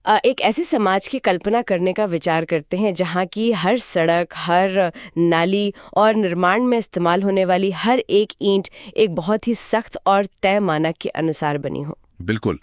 एक ऐसे समाज की कल्पना करने का विचार करते हैं जहाँ की हर सड़क, हर नाली और निर्माण में इस्तेमाल होने वाली हर एक ईंट एक बहुत ही सख्त और तय मानक के अनुसार बनी हो। बिल्कुल।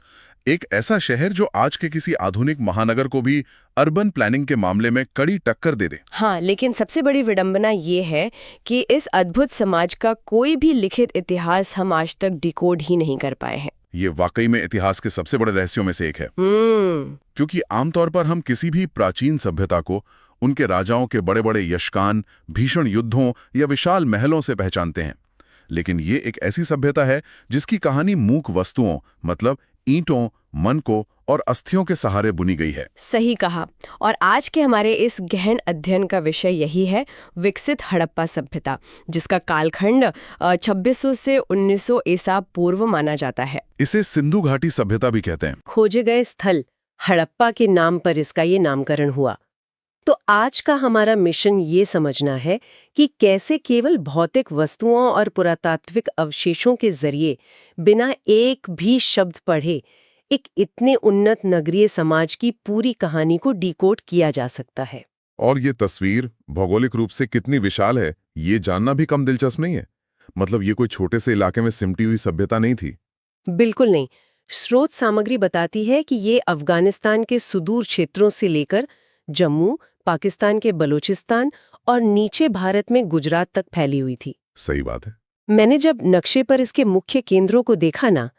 एक ऐसा शहर जो आज के किसी आधुनिक महानगर को भी अर्बन प्लानिंग के मामले में कड़ी टक्कर दे दे। हाँ, लेकिन सबसे बड़ी विडंबना ये है कि इस अद्भुत समाज का कोई भी लिखित इतिहास हम आज तक डिकोड ही नहीं कर पाए हैं। ये वाकई में इतिहास के सबसे बड़े रहस्यों में से एक है। क्योंकि आमतौर पर हम किसी भी प्राचीन सभ्यता को उनके राजाओं के बड़े बड़े यशगान, भीषण युद्धों या विशाल महलों से पहचानते हैं। लेकिन ये एक ऐसी सभ्यता है जिसकी कहानी मूक वस्तुओं मतलब ईंटों, मन को और अस्थियों के सहारे बुनी गई है। सही कहा। और आज के हमारे इस गहन अध्ययन का विषय यही है, विकसित हड़प्पा सभ्यता, जिसका कालखंड 2600 से 1900 ईसा पूर्व माना जाता है। इसे सिंधु घाटी सभ्यता भी कहते हैं। खोजे गए स्थल हड़प्पा के नाम पर इसका ये नामकरण हुआ। तो आज का हमारा मिशन ये समझना है कि कैसे केवल भौतिक वस्तुओं और पुरातात्विक अवशेषों के जरिए बिना एक भी शब्द पढ़े एक इतने उन्नत नगरीय समाज की पूरी कहानी को डिकोड किया जा सकता है। और ये तस्वीर भौगोलिक रूप से कितनी विशाल है, ये जानना भी कम दिलचस्प नहीं है। मतलब ये कोई छोटे से इलाके में सिमटी हुई सभ्यता नहीं थी। बिल्कुल नहीं। स्रोत सामग्री बताती है कि ये अफगानिस्तान के सुदूर क्षेत्रों से लेकर जम्मू, पाकिस्तान के बलूचिस्तान और नीचे भारत में गुजरात तक फैली हुई थी। सही बात है। मैंने जब नक्शे पर इसके मुख्य केंद्रों को देखा ना,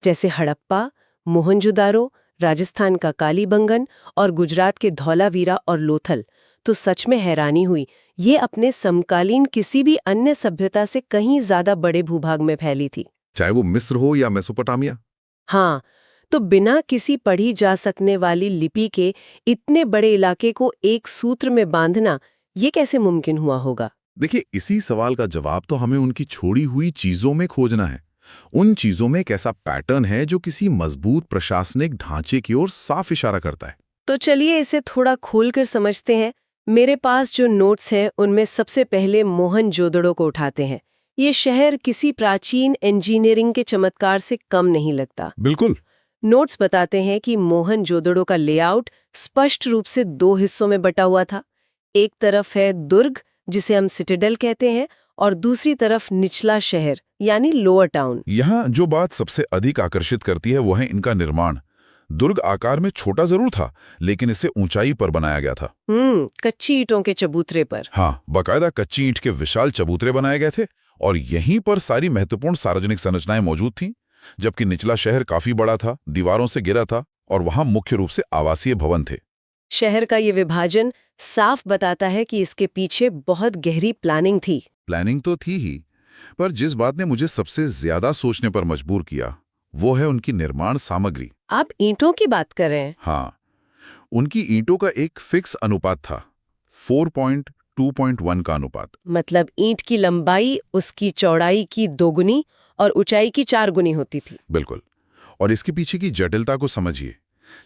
जैसे हड़प्पा, मोहनजोदारो, राजस्थान का कालीबंगन और गुजरात के धौलावीरा और लोथल, तो सच में हैरानी हुई। ये अपने समकालीन किसी भी अन्य सभ्यता से कहीं ज्यादा बड़े भूभाग में फैली थी, चाहे वो मिस्र हो या मेसोपोटामिया। हाँ, तो बिना किसी पढ़ी जा सकने वाली लिपि के इतने बड़े इलाके को एक सूत्र में बांधना, ये कैसे मुमकिन हुआ होगा? देखिए, इसी सवाल का जवाब तो हमें उनकी छोड़ी हुई चीजों में खोजना है। उन चीजों में एक ऐसा पैटर्न है जो किसी मजबूत प्रशासनिक ढांचे की ओर साफ इशारा करता है। तो चलिए इसे थोड़ा खोलकर समझते हैं। मेरे पास जो नोट्स हैं उनमें सबसे पहले मोहनजोदड़ो को उठाते हैं। ये शहर किसी प्राचीन इंजीनियरिंग के चमत्कार से कम नहीं लगता। बिल्कुल। नोट्स बताते हैं कि मोहनजोदड़ो का लेआउट स्पष्ट रूप से दो हिस्सों में बटा हुआ था। एक तरफ है दुर्ग, जिसे हम सिटाडेल कहते हैं, और दूसरी तरफ निचला शहर यानी लोअर टाउन। यहाँ जो बात सबसे अधिक आकर्षित करती है वो है इनका निर्माण। दुर्ग आकार में छोटा जरूर था, लेकिन इसे ऊंचाई पर बनाया गया था। कच्ची ईंटों के चबूतरे पर। हाँ, बाकायदा कच्ची ईंट के विशाल चबूतरे बनाए गए थे और यहीं पर सारी महत्वपूर्ण सार्वजनिक संरचनाएं मौजूद थीं। जबकि निचला शहर काफी बड़ा था, दीवारों से घिरा था और वहां मुख्य रूप से आवासीय भवन थे। शहर का ये विभाजन साफ बताता है कि इसके पीछे बहुत गहरी प्लानिंग थी। प्लानिंग तो थी ही, पर जिस बात ने मुझे सबसे ज्यादा सोचने पर मजबूर किया वो है उनकी निर्माण सामग्री। आप ईंटों की बात कर रहे हैं? हाँ, उनकी ईंटों का एक फिक्स अनुपात था, 4:2.1 का अनुपात। मतलब ईंट की लंबाई उसकी चौड़ाई की 2 गुनी और ऊंचाई की 4 गुनी होती थी। बिल्कुल। और इसके पीछे की जटिलता को समझिए।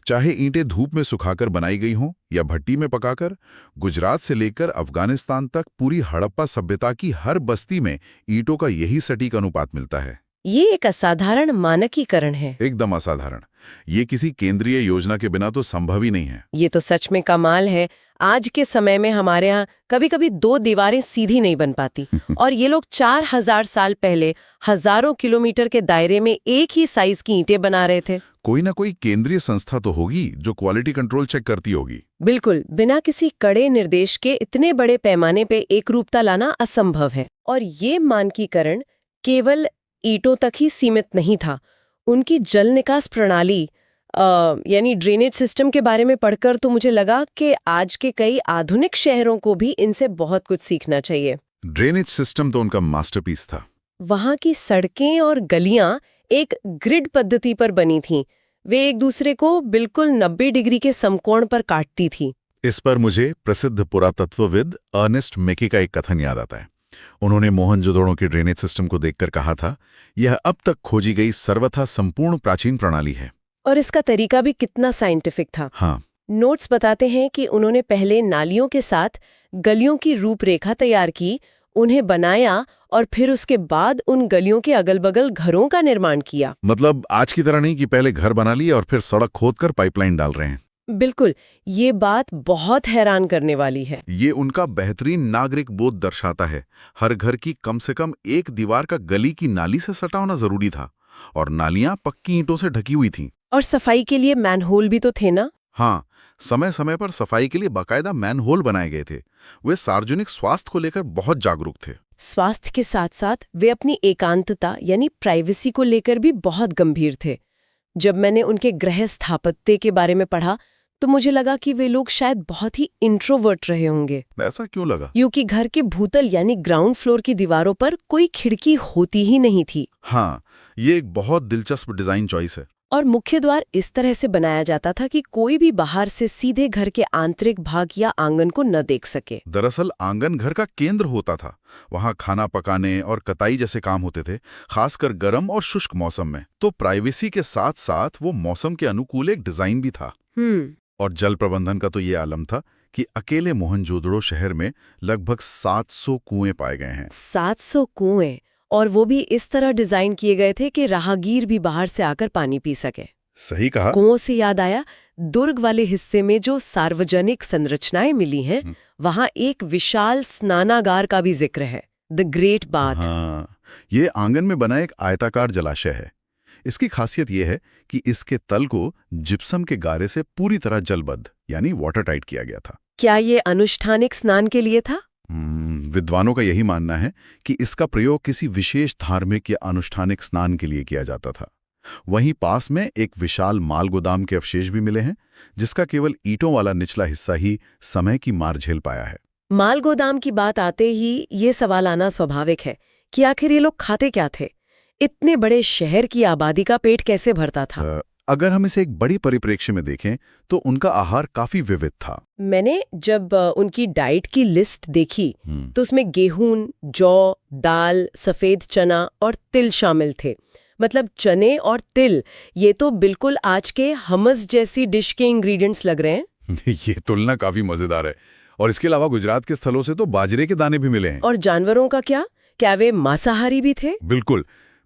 चाहे ईंटें धूप में सुखाकर बनाई गई हों या भट्टी में पकाकर, गुजरात से लेकर अफगानिस्तान तक पूरी हड़प्पा सभ्यता की हर बस्ती में ईंटों का यही सटीक अनुपात मिलता है। ये एक असाधारण मानकीकरण है। एकदम असाधारण। ये किसी केंद्रीय योजना के बिना तो संभव ही नहीं है। ये तो सच में कमाल है। आज के समय में हमारे यहाँ कभी-कभी 2 दीवारें सीधी नहीं बन पाती और ये लोग 4000 साल पहले हजारों किलोमीटर के दायरे में एक ही साइज की ईंटें बना रहे थे। कोई ना कोई केंद्रीय संस्था तो होगी जो क्वालिटी कंट्रोल चेक करती होगी। बिल्कुल, बिना किसी कड़े निर्देश के इतने बड़े पैमाने पे एकरूपता लाना असंभव है। और ये मानकीकरण केवल ईंटों तक ही सीमित नहीं था। उनकी जल निकास प्रणाली यानी ड्रेनेज सिस्टम के बारे में पढ़कर तो मुझे लगा कि आज के कई आधुनिक शहरों को भी इनसे बहुत कुछ सीखना चाहिए। ड्रेनेज सिस्टम तो उनका मास्टरपीस था। वहाँ की सड़कें और गलियां एक ग्रिड पद्धति पर बनी थीं। वे एक दूसरे को बिल्कुल 90 डिग्री के समकोण पर काटती थी। इस पर मुझे प्रसिद्ध पुरातत्वविद अर्नेस्ट मेकी का एक कथन याद आता है। उन्होंने मोहनजोदड़ो के ड्रेनेज सिस्टम को देखकर कहा था, यह अब तक खोजी गई सर्वथा संपूर्ण प्राचीन प्रणाली है। और इसका तरीका भी कितना साइंटिफिक था। हाँ। नोट्स बताते हैं कि उन्होंने पहले नालियों के साथ गलियों की रूपरेखा तैयार की, उन्हें बनाया और फिर उसके बाद उन गलियों के अगल-बगल घरों का निर्माण किया। मतलब आज की तरह नहीं कि पहले घर बना लिए और फिर सड़क खोदकर पाइपलाइन डाल रहे हैं। बिल्कुल, ये बात बहुत हैरान करने वाली है। ये उनका बेहतरीन नागरिक बोध दर्शाता है। हर घर की कम से कम एक दीवार का गली की नाली से सटा होना जरूरी था, और नालियां पक्की ईंटों से ढकी हुई थीं। और सफाई के लिए मैनहोल भी तो थे ना? हाँ, समय समय पर सफाई के लिए बाकायदा मैनहोल बनाए गए थे। वे सार्वजनिक स्वास्थ्य को लेकर बहुत जागरूक थे। स्वास्थ्य के साथ साथ वे अपनी एकांतता यानी प्राइवेसी को लेकर भी बहुत गंभीर थे। जब मैंने उनके गृह स्थापत्य के बारे में पढ़ा तो मुझे लगा कि वे लोग शायद बहुत ही इंट्रोवर्ट रहे होंगे। ऐसा क्यों लगा? क्योंकि घर के भूतल यानी ग्राउंड फ्लोर की दीवारों पर कोई खिड़की होती ही नहीं थी। हाँ, ये एक बहुत दिलचस्प डिजाइन चॉइस है। और मुख्य द्वार इस तरह से बनाया जाता था कि कोई भी बाहर से सीधे घर के आंतरिक भाग या आंगन को न देख सके। दरअसल आंगन घर का केंद्र होता था। वहां खाना पकाने और कटाई जैसे काम होते थे, खासकर गर्म और शुष्क मौसम में। तो प्राइवेसी के साथ साथ वो मौसम के अनुकूल एक डिजाइन भी था। और जल प्रबंधन का तो ये आलम था कि अकेले मोहनजोदड़ो शहर में लगभग 700 कुएं पाए गए हैं। 700 कुएं, और वो भी इस तरह डिजाइन किए गए थे कि राहगीर भी बाहर से आकर पानी पी सके। सही कहा। कुओं से याद आया, दुर्ग वाले हिस्से में जो सार्वजनिक संरचनाएं मिली हैं, वहां एक विशाल स्नानागार का भी जिक्र है, द ग्रेट बाथ। हाँ, ये आंगन में बना एक आयताकार जलाशय है। इसकी खासियत यह है कि इसके तल को जिप्सम के गारे से पूरी तरह जलबद्ध यानी वाटर टाइट किया गया था। क्या ये अनुष्ठानिक स्नान के लिए था? विद्वानों का यही मानना है कि इसका प्रयोग किसी विशेष धार्मिक या अनुष्ठानिक स्नान के लिए किया जाता था। वहीं पास में एक विशाल माल गोदाम के अवशेष भी मिले हैं, जिसका केवल ईंटों वाला निचला हिस्सा ही समय की मार झेल पाया है। माल गोदाम की बात आते ही ये सवाल आना स्वाभाविक है कि आखिर ये लोग खाते क्या थे? इतने बड़े शहर की आबादी का पेट कैसे भरता था? अगर हम इसे एक बड़ी परिप्रेक्ष्य में देखें तो उनका आहार काफी विविध था। मैंने जब उनकी डाइट की लिस्ट देखी तो उसमें गेहूं, जौ, दाल, सफेद चना और तिल शामिल थे। मतलब चने और तिल, ये तो बिल्कुल आज के हमस जैसी डिश के इंग्रेडिएंट्स लग रहे हैं। ये तुलना काफी मजेदार है। और इसके अलावा गुजरात के स्थलों से तो बाजरे के दाने भी मिले हैं। और जानवरों का क्या वे मांसाहारी भी थे? बिल्कुल।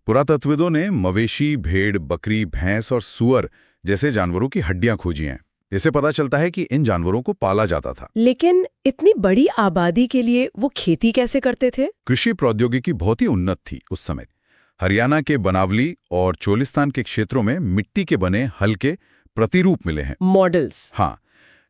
पुरातत्वविदों ने मवेशी, भेड़, बकरी, भैंस और सुअर जैसे जानवरों की हड्डियां खोजी हैं। इससे पता चलता है कि इन जानवरों को पाला जाता था। लेकिन इतनी बड़ी आबादी के लिए वो खेती कैसे करते थे? कृषि प्रौद्योगिकी बहुत ही उन्नत थी उस समय। हरियाणा के बनावली और चोलिस्तान के क्षेत्रों में मिट्टी के बने हल के प्रतिरूप मिले हैं, मॉडल्स। हाँ,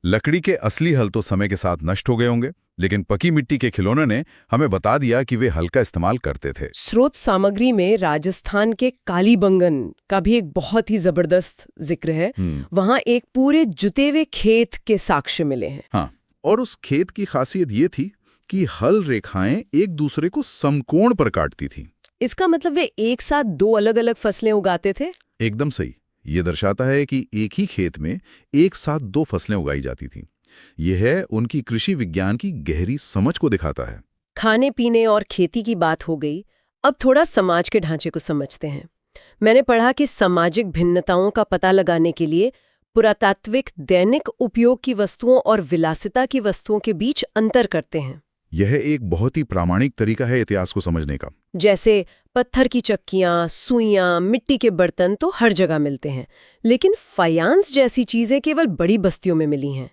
लकड़ी के असली हल तो समय के साथ नष्ट हो गए होंगे, लेकिन पकी मिट्टी के खिलौनों ने हमें बता दिया कि वे हल का इस्तेमाल करते थे। स्रोत सामग्री में राजस्थान के कालीबंगन का भी एक बहुत ही जबरदस्त जिक्र है। वहां एक पूरे जुते हुए खेत के साक्ष्य मिले हैं। हाँ, और उस खेत की खासियत ये थी कि हल रेखाएं एक दूसरे को समकोण पर काटती थीं। इसका मतलब वे एक साथ दो अलग अलग फसलें उगाते थे? एकदम सही। ये दर्शाता है कि एक ही खेत में एक साथ दो फसलें उगाई जाती थीं। यह है उनकी कृषि विज्ञान की गहरी समझ को दिखाता है। खाने पीने और खेती की बात हो गई, अब थोड़ा समाज के ढांचे को समझते हैं। मैंने पढ़ा कि सामाजिक भिन्नताओं का पता लगाने के लिए पुरातात्विक दैनिक उपयोग की वस्तुओं और विलासिता की वस्तुओं के बीच अंतर करते हैं। यह एक बहुत ही प्रामाणिक तरीका है इतिहास को समझने का। जैसे पत्थर की चक्कियां, सुइयां, मिट्टी के बर्तन तो हर जगह मिलते हैं, लेकिन फयांस जैसी चीजें केवल बड़ी बस्तियों में मिली हैं।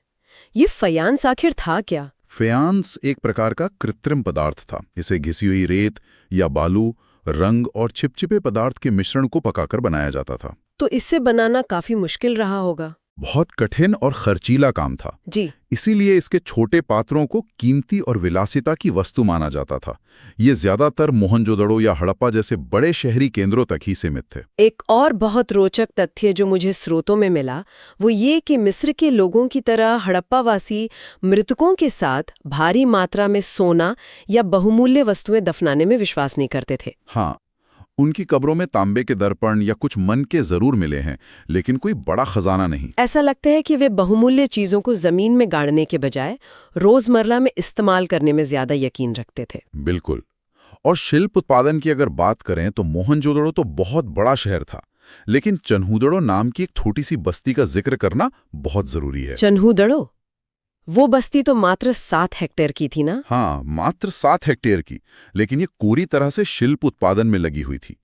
ये फयांस आखिर था क्या? फयांस एक प्रकार का कृत्रिम पदार्थ था। इसे घिसी हुई रेत या बालू, रंग और चिपचिपे पदार्थ के मिश्रण को पकाकर बनाया जाता था। तो इससे बनाना काफी मुश्किल रहा होगा। बहुत कठिन और खर्चीला काम था जी। इसीलिए इसके छोटे पात्रों को कीमती और विलासिता की वस्तु माना जाता था। ये ज्यादातर मोहनजोदड़ो या हड़प्पा जैसे बड़े शहरी केंद्रों तक ही सीमित थे। एक और बहुत रोचक तथ्य जो मुझे स्रोतों में मिला वो ये कि मिस्र के लोगों की तरह हड़प्पावासी मृतकों के साथ भारी मात्रा में सोना या बहुमूल्य वस्तुएं दफनाने में विश्वास नहीं करते थे। हाँ, उनकी कब्रों में तांबे के दर्पण या कुछ मन के जरूर मिले हैं, लेकिन कोई बड़ा खजाना नहीं। ऐसा लगता है कि वे बहुमूल्य चीजों को जमीन में गाड़ने के बजाय रोजमर्रा में इस्तेमाल करने में ज्यादा यकीन रखते थे। बिल्कुल। और शिल्प उत्पादन की अगर बात करें तो मोहनजोदड़ो तो बहुत बड़ा शहर था, लेकिन चन्हूदड़ो नाम की एक छोटी सी बस्ती का जिक्र करना बहुत जरूरी है। चन्हूदड़ो? वो बस्ती तो मात्र 7 हेक्टेयर की थी ना? हाँ, मात्र 7 हेक्टेयर की, लेकिन ये पूरी तरह से शिल्प उत्पादन में लगी हुई थी।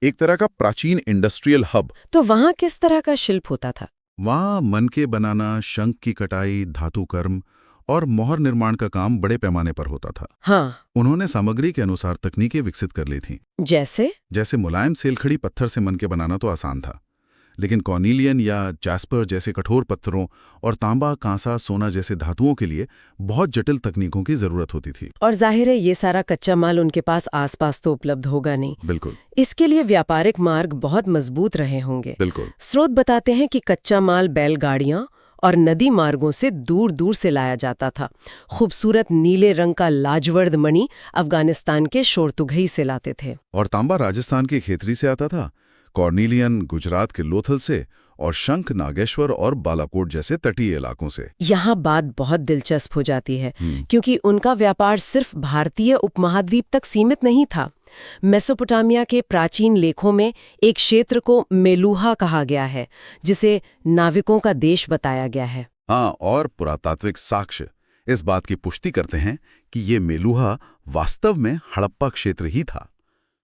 एक तरह का प्राचीन इंडस्ट्रियल हब। तो वहां किस तरह का शिल्प होता था? वहाँ मनके बनाना, शंख की कटाई, धातु कर्म और मोहर निर्माण का काम बड़े पैमाने पर होता था। हाँ, उन्होंने सामग्री के अनुसार तकनीकें विकसित कर ली थीं। जैसे मुलायम सेलखड़ी पत्थर से मनके बनाना तो आसान था, लेकिन कॉर्निलियन या जैस्पर जैसे कठोर पत्थरों और तांबा, कांसा, सोना जैसे धातुओं के लिए बहुत जटिल तकनीकों की जरूरत होती थी। और जाहिर है ये सारा कच्चा माल उनके पास आसपास तो उपलब्ध होगा नहीं। बिल्कुल इसके लिए व्यापारिक मार्ग बहुत मजबूत रहे होंगे। बिल्कुल। स्रोत बताते हैं कि कच्चा माल बैलगाड़ियां और नदी मार्गों से दूर दूर से लाया जाता था। खूबसूरत नीले रंग का लाजवर्द मणि अफगानिस्तान के शोरतुघई से लाते थे। और तांबा राजस्थान की खेतरी से आता था, कॉर्निलियन गुजरात के लोथल से, और शंख नागेश्वर और बालाकोट जैसे तटीय इलाकों से। यहाँ बात बहुत दिलचस्प हो जाती है, क्योंकि उनका व्यापार सिर्फ भारतीय उपमहाद्वीप तक सीमित नहीं था। मेसोपोटामिया के प्राचीन लेखों में एक क्षेत्र को मेलूहा कहा गया है, जिसे नाविकों का देश बताया गया है। हाँ, और पुरातात्विक साक्ष्य इस बात की पुष्टि करते हैं कि ये मेलूहा वास्तव में हड़प्पा क्षेत्र ही था।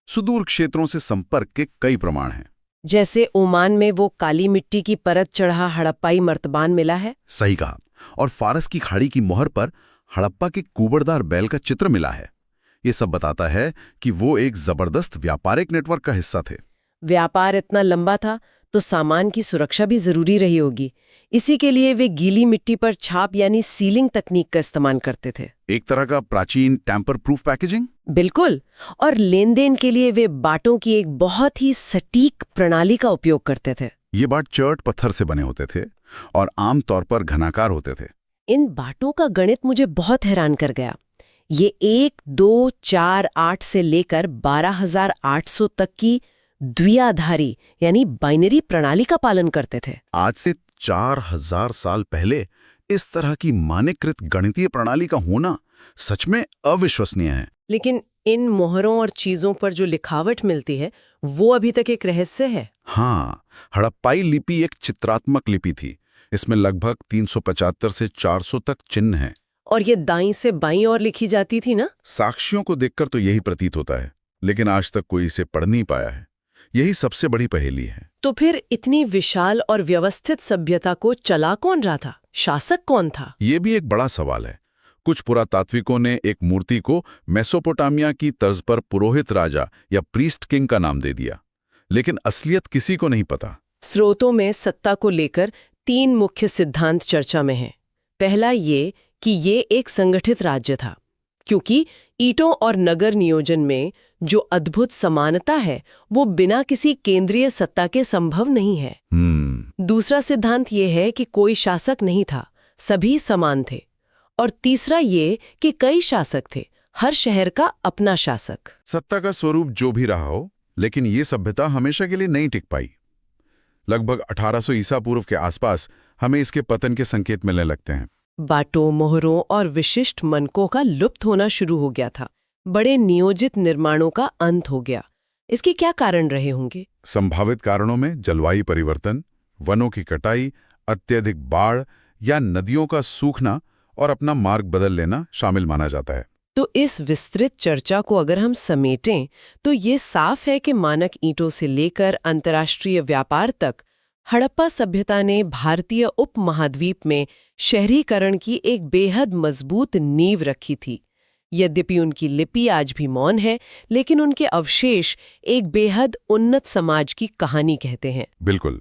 सुदूर क्षेत्रों से संपर्क के कई प्रमाण हैं। जैसे ओमान में वो काली मिट्टी की परत चढ़ा हड़प्पाई मर्तबान मिला है। सही कहा। और फारस की खाड़ी की मोहर पर हड़प्पा के कुबड़दार बैल का चित्र मिला है। ये सब बताता है कि वो एक जबरदस्त व्यापारिक नेटवर्क का हिस्सा थे। व्यापार इतना लंबा था तो सामान की सुरक्षा भी जरूरी रही होगी। इसी के लिए वे गीली मिट्टी पर छाप यानी सीलिंग तकनीक का इस्तेमाल करते थे। एक तरह का प्राचीन टैंपर प्रूफ पैकेजिंग। बिल्कुल। और लेन देन के लिए वे बाटों की एक बहुत ही सटीक प्रणाली का उपयोग करते थे। ये बाट चर्ट पत्थर से बने होते थे और आमतौर पर घनाकार होते थे। इन बाटों का गणित मुझे बहुत हैरान कर गया। ये 1, 2, 4, 8 से लेकर 12,800 तक की द्विआधारी यानी बाइनरी प्रणाली का पालन करते थे। आज से 4,000 साल पहले इस तरह की मानकीकृत गणितीय प्रणाली का होना सच में अविश्वसनीय है। लेकिन इन मोहरों और चीजों पर जो लिखावट मिलती है वो अभी तक एक रहस्य है। हाँ, हड़प्पाई लिपि एक चित्रात्मक लिपि थी। इसमें लगभग 375 से 400 तक चिन्ह हैं। और ये दाईं से बाईं ओर लिखी जाती थी ना? साक्ष्यों को देखकर तो यही प्रतीत होता है, लेकिन आज तक कोई इसे पढ़ नहीं पाया है। यही सबसे बड़ी पहेली है। तो फिर इतनी विशाल और व्यवस्थित सभ्यता को चला कौन रहा था? शासक कौन था? ये भी एक बड़ा सवाल है। कुछ पुरातात्विकों ने एक मूर्ति को मेसोपोटामिया की तर्ज पर पुरोहित राजा या प्रीस्ट किंग का नाम दे दिया, लेकिन असलियत किसी को नहीं पता। स्रोतों में सत्ता को लेकर 3 मुख्य सिद्धांत चर्चा में हैं। पहला ये कि ये एक संगठित राज्य था, क्योंकि ईंटों और नगर नियोजन में जो अद्भुत समानता है वो बिना किसी केंद्रीय सत्ता के संभव नहीं है। दूसरा सिद्धांत ये है कि कोई शासक नहीं था, सभी समान थे। और तीसरा ये कि कई शासक थे, हर शहर का अपना शासक। सत्ता का स्वरूप जो भी रहा हो, लेकिन ये सभ्यता हमेशा के लिए नहीं टिक पाई। लगभग 1800 ईसा पूर्व के आसपास हमें इसके पतन के संकेत मिलने लगते हैं। बाटों, मोहरों और विशिष्ट मनकों का लुप्त होना शुरू हो गया था। बड़े नियोजित निर्माणों का अंत हो गया। इसके क्या कारण रहे होंगे? संभावित कारणों में जलवायु परिवर्तन, वनों की कटाई, अत्यधिक बाढ़ या नदियों का सूखना और अपना मार्ग बदल लेना शामिल माना जाता है। तो इस विस्तृत चर्चा को अगर हम समेटें तो ये साफ है कि मानक ईंटों से लेकर अंतर्राष्ट्रीय व्यापार तक हड़प्पा सभ्यता ने भारतीय उपमहाद्वीप में शहरीकरण की एक बेहद मजबूत नींव रखी थी। यद्यपि उनकी लिपि आज भी मौन है, लेकिन उनके अवशेष एक बेहद उन्नत समाज की कहानी कहते हैं। बिल्कुल।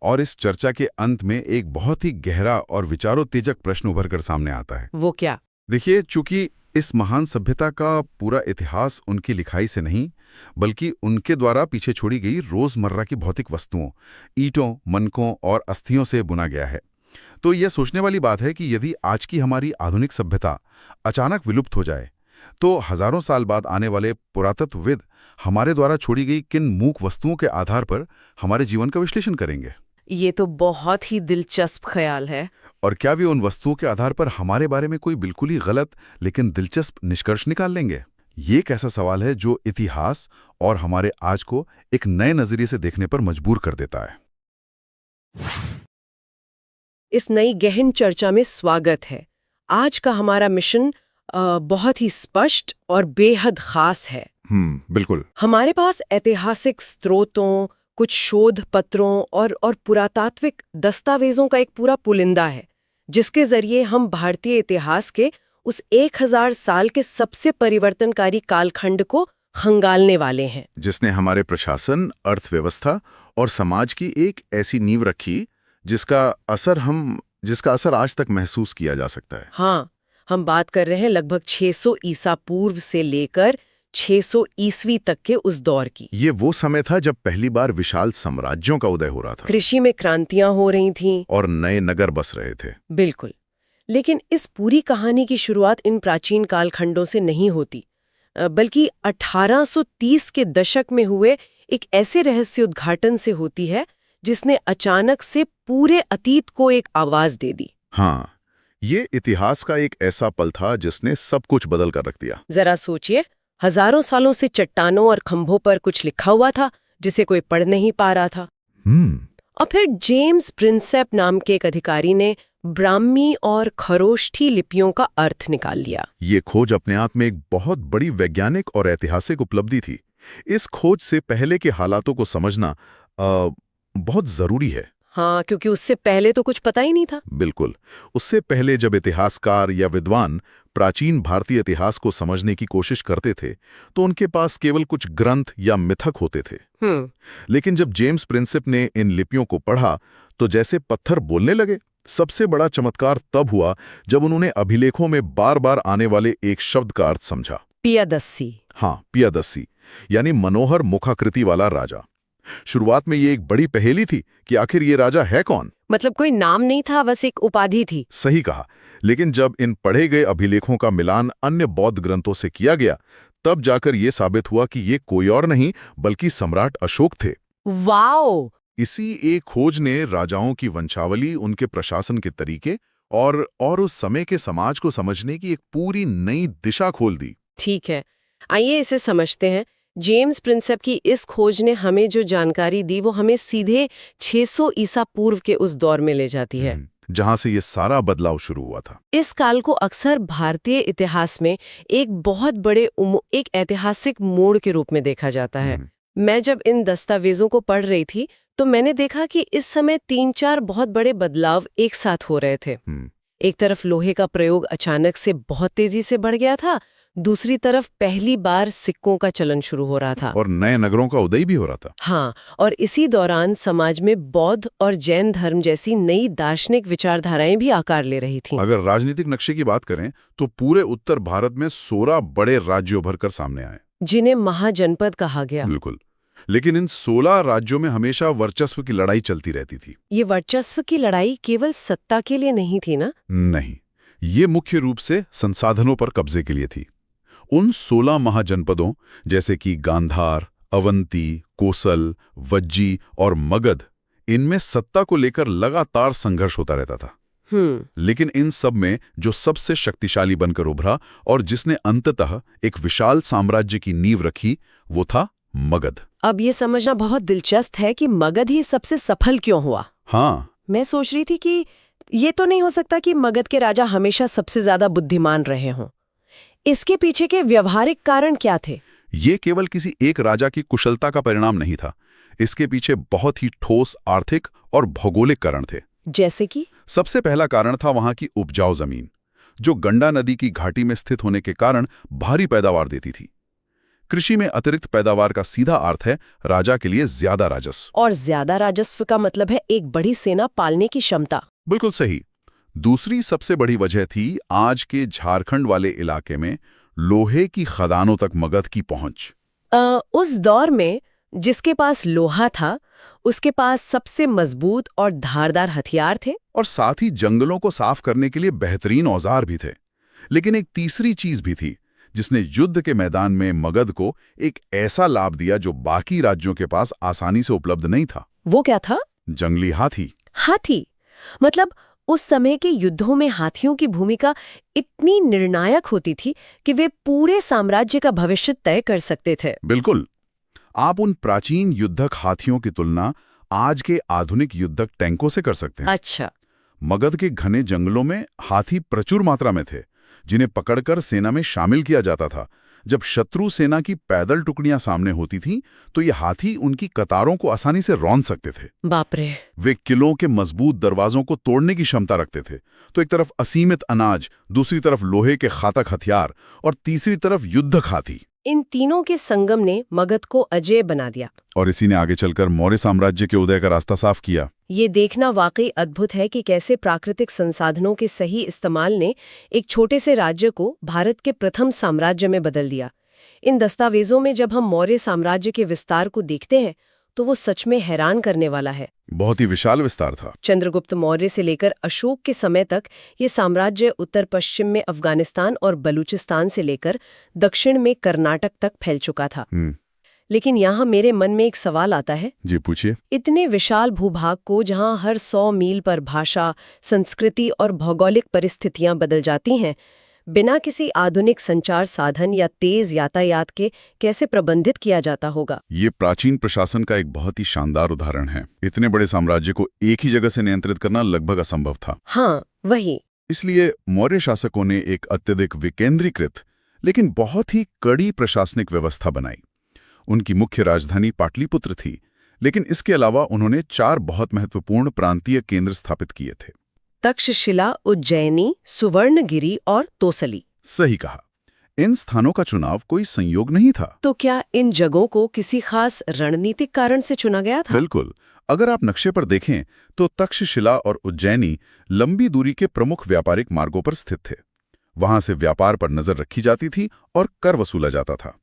और इस चर्चा के अंत में एक बहुत ही गहरा और विचारोत्तेजक प्रश्न उभरकर सामने आता है। वो क्या? देखिए, चूंकि इस महान सभ्यता का पूरा इतिहास उनकी लिखाई से नहीं, बल्कि उनके द्वारा पीछे छोड़ी गई रोजमर्रा की भौतिक वस्तुओं, ईंटों, मनकों और अस्थियों से बुना गया है, तो यह सोचने वाली बात है कि यदि आज की हमारी आधुनिक सभ्यता अचानक विलुप्त हो जाए, तो हजारों साल बाद आने वाले पुरातत्वविद हमारे द्वारा छोड़ी गई किन मूक वस्तुओं के आधार पर हमारे जीवन का विश्लेषण करेंगे। ये तो बहुत ही दिलचस्प ख्याल है। और क्या वे उन वस्तुओं के आधार पर हमारे बारे में कोई बिल्कुल ही गलत लेकिन दिलचस्प निष्कर्ष निकाल लेंगे? ये एक ऐसा सवाल है जो इतिहास और हमारे आज को एक नए नजरिए से देखने पर मजबूर कर देता है। इस नई गहन चर्चा में स्वागत है। आज का हमारा मिशन बहुत ही स्पष्ट और बेहद खास है। बिल्कुल। हमारे पास ऐतिहासिक स्रोतों, कुछ शोध पत्रों और पुरातात्विक दस्तावेजों का एक पूरा पुलिंदा है, जिसके जरिए हम भारतीय इतिहास के उस 1000 साल के सबसे परिवर्तनकारी कालखंड को खंगालने वाले हैं। जिसने हमारे प्रशासन, अर्थव्यवस्था और समाज की एक ऐसी नींव रखी जिसका असर आज तक महसूस किया जा सकता है। हाँ, हम बात कर रहे हैं लगभग 600 ईसा पूर्व से लेकर 600 ईस्वी तक के उस दौर की। ये वो समय था जब पहली बार विशाल साम्राज्यों का उदय हो रहा था, कृषि में क्रांतियां हो रही थीं और नए नगर बस रहे थे। बिल्कुल। लेकिन इस पूरी कहानी की शुरुआत इन प्राचीन कालखंडों से नहीं होती, बल्कि 1830 के दशक में हुए एक ऐसे रहस्य उद्घाटन से होती है जिसने अचानक से पूरे अतीत को एक आवाज दे दी। हाँ, ये इतिहास का एक ऐसा पल था जिसने सब कुछ बदल कर रख दिया। जरा सोचिए, हजारों सालों से चट्टानों और खंभों पर कुछ लिखा हुआ था जिसे कोई पढ़ नहीं पा रहा था। और फिर जेम्स प्रिंसेप नाम के एक अधिकारी ने ब्राह्मी और खरोष्ठी लिपियों का अर्थ निकाल लिया। ये खोज अपने आप में एक बहुत बड़ी वैज्ञानिक और ऐतिहासिक उपलब्धि थी। इस खोज से पहले के हालातों को समझना बहुत जरूरी है। हाँ, क्योंकि उससे पहले तो कुछ पता ही नहीं था। बिल्कुल। उससे पहले जब इतिहासकार या विद्वान प्राचीन भारतीय इतिहास को समझने की कोशिश करते थे तो उनके पास केवल कुछ ग्रंथ या मिथक होते थे। लेकिन जब जेम्स प्रिंसेप ने इन लिपियों को पढ़ा तो जैसे पत्थर बोलने लगे। सबसे बड़ा चमत्कार तब हुआ जब उन्होंने अभिलेखों में बार बार आने वाले एक शब्द का अर्थ समझा। पियादस्सी। हाँ, पियादस्सी, यानी मनोहर मुखाकृति वाला राजा। शुरुआत में ये एक बड़ी पहेली थी कि आखिर ये राजा है कौन। मतलब कोई नाम नहीं था, बस एक उपाधि थी। सही कहा। लेकिन जब इन पढ़े गए अभिलेखों का मिलान अन्य बौद्ध ग्रंथों से किया गया तब जाकर ये साबित हुआ कि ये कोई और नहीं बल्कि सम्राट अशोक थे। वाओ! इसी एक खोज ने राजाओं की वंशावली, उनके प्रशासन के तरीके और उस समय के समाज को समझने की एक पूरी नई दिशा खोल दी। ठीक है, आइए इसे समझते हैं। जेम्स प्रिंसेप की इस खोज ने हमें जो जानकारी दी वो हमें सीधे 600 ईसा पूर्व के उस दौर में ले जाती है जहां से ये सारा बदलाव शुरू हुआ था। इस काल को अक्सर भारतीय इतिहास में एक बहुत बड़े एक ऐतिहासिक मोड़ के रूप में देखा जाता है। मैं जब इन दस्तावेजों को पढ़ रही थी तो मैंने देखा कि इस समय 3-4 बहुत बड़े बदलाव एक साथ हो रहे थे। एक तरफ लोहे का प्रयोग अचानक से बहुत तेजी से बढ़ गया था, दूसरी तरफ पहली बार सिक्कों का चलन शुरू हो रहा था और नए नगरों का उदय भी हो रहा था। हाँ, और इसी दौरान समाज में बौद्ध और जैन धर्म जैसी नई दार्शनिक विचारधाराएं भी आकार ले रही थीं। अगर राजनीतिक नक्शे की बात करें तो पूरे उत्तर भारत में 16 बड़े राज्य उभर कर सामने आए जिन्हें महाजनपद कहा गया। बिल्कुल। लेकिन इन 16 राज्यों में हमेशा वर्चस्व की लड़ाई चलती रहती थी। ये वर्चस्व की लड़ाई केवल सत्ता के लिए नहीं थी ना? नहीं, ये मुख्य रूप से संसाधनों पर कब्जे के लिए थी। उन 16 महाजनपदों जैसे कि गांधार, अवंती, कोसल, वज्जी और मगध, इनमें सत्ता को लेकर लगातार संघर्ष होता रहता था। लेकिन इन सब में जो सबसे शक्तिशाली बनकर उभरा और जिसने अंततः एक विशाल साम्राज्य की नींव रखी वो था मगध। अब ये समझना बहुत दिलचस्प है कि मगध ही सबसे सफल क्यों हुआ। हाँ, मैं सोच रही थी कि ये तो नहीं हो सकता कि मगध के राजा हमेशा सबसे ज्यादा बुद्धिमान रहे हों। इसके पीछे के व्यवहारिक कारण क्या थे? ये केवल किसी एक राजा की कुशलता का परिणाम नहीं था। इसके पीछे बहुत ही ठोस आर्थिक और भौगोलिक कारण थे। जैसे कि? सबसे पहला कारण था वहां की उपजाऊ जमीन, जो गंगा नदी की घाटी में स्थित होने के कारण भारी पैदावार देती थी। कृषि में अतिरिक्त पैदावार का सीधा अर्थ है राजा के लिए ज्यादा राजस्व। और ज्यादा राजस्व का मतलब है एक बड़ी सेना पालने की क्षमता। बिल्कुल सही। दूसरी सबसे बड़ी वजह थी आज के झारखंड वाले इलाके में लोहे की खदानों तक मगध की पहुंच। उस दौर में जिसके पास लोहा था उसके पास सबसे मजबूत और धारदार हथियार थे और साथ ही जंगलों को साफ करने के लिए बेहतरीन औजार भी थे। लेकिन एक तीसरी चीज भी थी जिसने युद्ध के मैदान में मगध को एक ऐसा लाभ दिया जो बाकी राज्यों के पास आसानी से उपलब्ध नहीं था। वो क्या था? जंगली हाथी। हाथी मतलब उस समय के युद्धों में हाथियों की भूमिका इतनी निर्णायक होती थी कि वे पूरे साम्राज्य का भविष्य तय कर सकते थे। बिल्कुल। आप उन प्राचीन युद्धक हाथियों की तुलना आज के आधुनिक युद्धक टैंकों से कर सकते हैं। अच्छा। मगध के घने जंगलों में हाथी प्रचुर मात्रा में थे जिन्हें पकड़कर सेना में शामिल किया जाता था, जब शत्रु सेना की पैदल टुकड़ियां सामने होती थीं, तो ये हाथी उनकी कतारों को आसानी से रौंद सकते थे। बाप रे। वे किलों के मजबूत दरवाजों को तोड़ने की क्षमता रखते थे। तो एक तरफ असीमित अनाज, दूसरी तरफ लोहे के घातक हथियार और तीसरी तरफ युद्धक हाथी। इन तीनों के संगम ने मगध को अजेय बना दिया और इसी ने आगे चलकर मौर्य साम्राज्य के उदय का रास्ता साफ किया। ये देखना वाकई अद्भुत है कि कैसे प्राकृतिक संसाधनों के सही इस्तेमाल ने एक छोटे से राज्य को भारत के प्रथम साम्राज्य में बदल दिया। इन दस्तावेजों में जब हम मौर्य साम्राज्य के विस्तार को देखते हैं तो वो सच में हैरान करने वाला है। बहुत ही विशाल विस्तार था। चंद्रगुप्त मौर्य से लेकर अशोक के समय तक ये साम्राज्य उत्तर पश्चिम में अफगानिस्तान और बलूचिस्तान से लेकर दक्षिण में कर्नाटक तक फैल चुका था। लेकिन यहाँ मेरे मन में एक सवाल आता है। जी पूछिए। इतने विशाल भूभाग को जहाँ हर 100 मील पर भाषा, संस्कृति और भौगोलिक परिस्थितियां बदल जाती हैं, बिना किसी आधुनिक संचार साधन या तेज यातायात के कैसे प्रबंधित किया जाता होगा? ये प्राचीन प्रशासन का एक बहुत ही शानदार उदाहरण है। इतने बड़े साम्राज्य को एक ही जगह से नियंत्रित करना लगभग असंभव था। हाँ, वही। इसलिए मौर्य शासकों ने एक अत्यधिक विकेंद्रीकृत लेकिन बहुत ही कड़ी प्रशासनिक व्यवस्था बनाई। उनकी मुख्य राजधानी पाटलिपुत्र थी, लेकिन इसके अलावा उन्होंने 4 बहुत महत्वपूर्ण प्रांतीय केंद्र स्थापित किए थे। तक्षशिला, उज्जैनी, सुवर्णगिरी और तोसली। सही कहा। इन स्थानों का चुनाव कोई संयोग नहीं था। तो क्या इन जगहों को किसी खास रणनीतिक कारण से चुना गया था? बिल्कुल। अगर आप नक्शे पर देखें तो तक्षशिला और उज्जैनी लंबी दूरी के प्रमुख व्यापारिक मार्गों पर स्थित थे। वहां से व्यापार पर नजर रखी जाती थी और कर वसूला जाता था।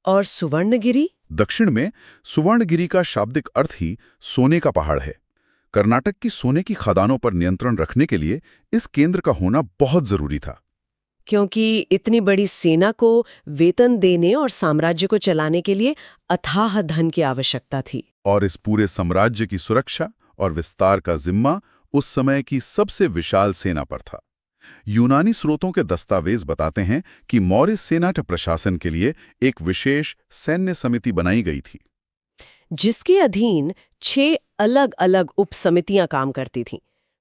और सुवर्णगिरी? दक्षिण में सुवर्णगिरी का शाब्दिक अर्थ ही सोने का पहाड़ है। कर्नाटक की सोने की खदानों पर नियंत्रण रखने के लिए इस केंद्र का होना बहुत जरूरी था, क्योंकि इतनी बड़ी सेना को वेतन देने और साम्राज्य को चलाने के लिए अथाह धन की आवश्यकता थी। और इस पूरे साम्राज्य की सुरक्षा और विस्तार का जिम्मा उस समय की सबसे विशाल सेना पर था। यूनानी स्रोतों के दस्तावेज बताते हैं कि मौर्य सेना के प्रशासन के लिए एक विशेष सैन्य समिति बनाई गई थी, जिसके अधीन 6 अलग-अलग उपसमितियां काम करती थीं।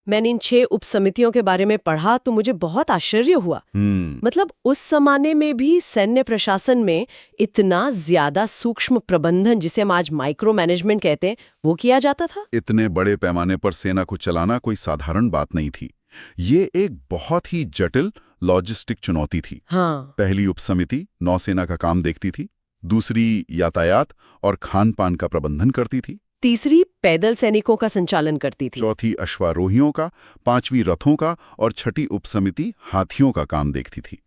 मैंने इन 6 उपसमितियों के बारे में पढ़ा तो मुझे बहुत आश्चर्य हुआ। मतलब उस जमाने में भी सैन्य प्रशासन में इतना ज्यादा सूक्ष्म प्रबंधन, जिसे हम आज माइक्रो मैनेजमेंट कहते हैं, वो किया जाता था। इतने बड़े पैमाने पर सेना को चलाना कोई साधारण बात नहीं थी। ये एक बहुत ही जटिल लॉजिस्टिक चुनौती थी। हाँ। पहली उपसमिति नौसेना का काम देखती थी, दूसरी यातायात और खान पान का प्रबंधन करती थी, तीसरी पैदल सैनिकों का संचालन करती थी, चौथी अश्वारोहियों का, पांचवी रथों का और छठी उपसमिति हाथियों का काम देखती थी।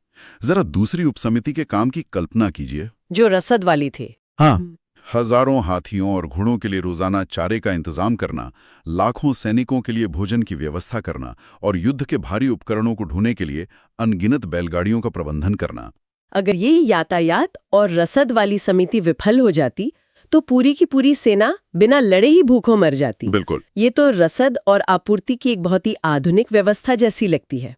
जरा दूसरी उपसमिति के काम की कल्पना कीजिए, जो रसद वाली थे। हाँ, हजारों हाथियों और घोड़ों के लिए रोजाना चारे का इंतजाम करना, लाखों सैनिकों के लिए भोजन की व्यवस्था करना और युद्ध के भारी उपकरणों को ढोने के लिए अनगिनत बैलगाड़ियों का प्रबंधन करना। अगर ये यातायात और रसद वाली समिति विफल हो जाती तो पूरी की पूरी सेना बिना लड़े ही भूखों मर जाती। बिल्कुल। ये तो रसद और आपूर्ति की एक बहुत ही आधुनिक व्यवस्था जैसी लगती है।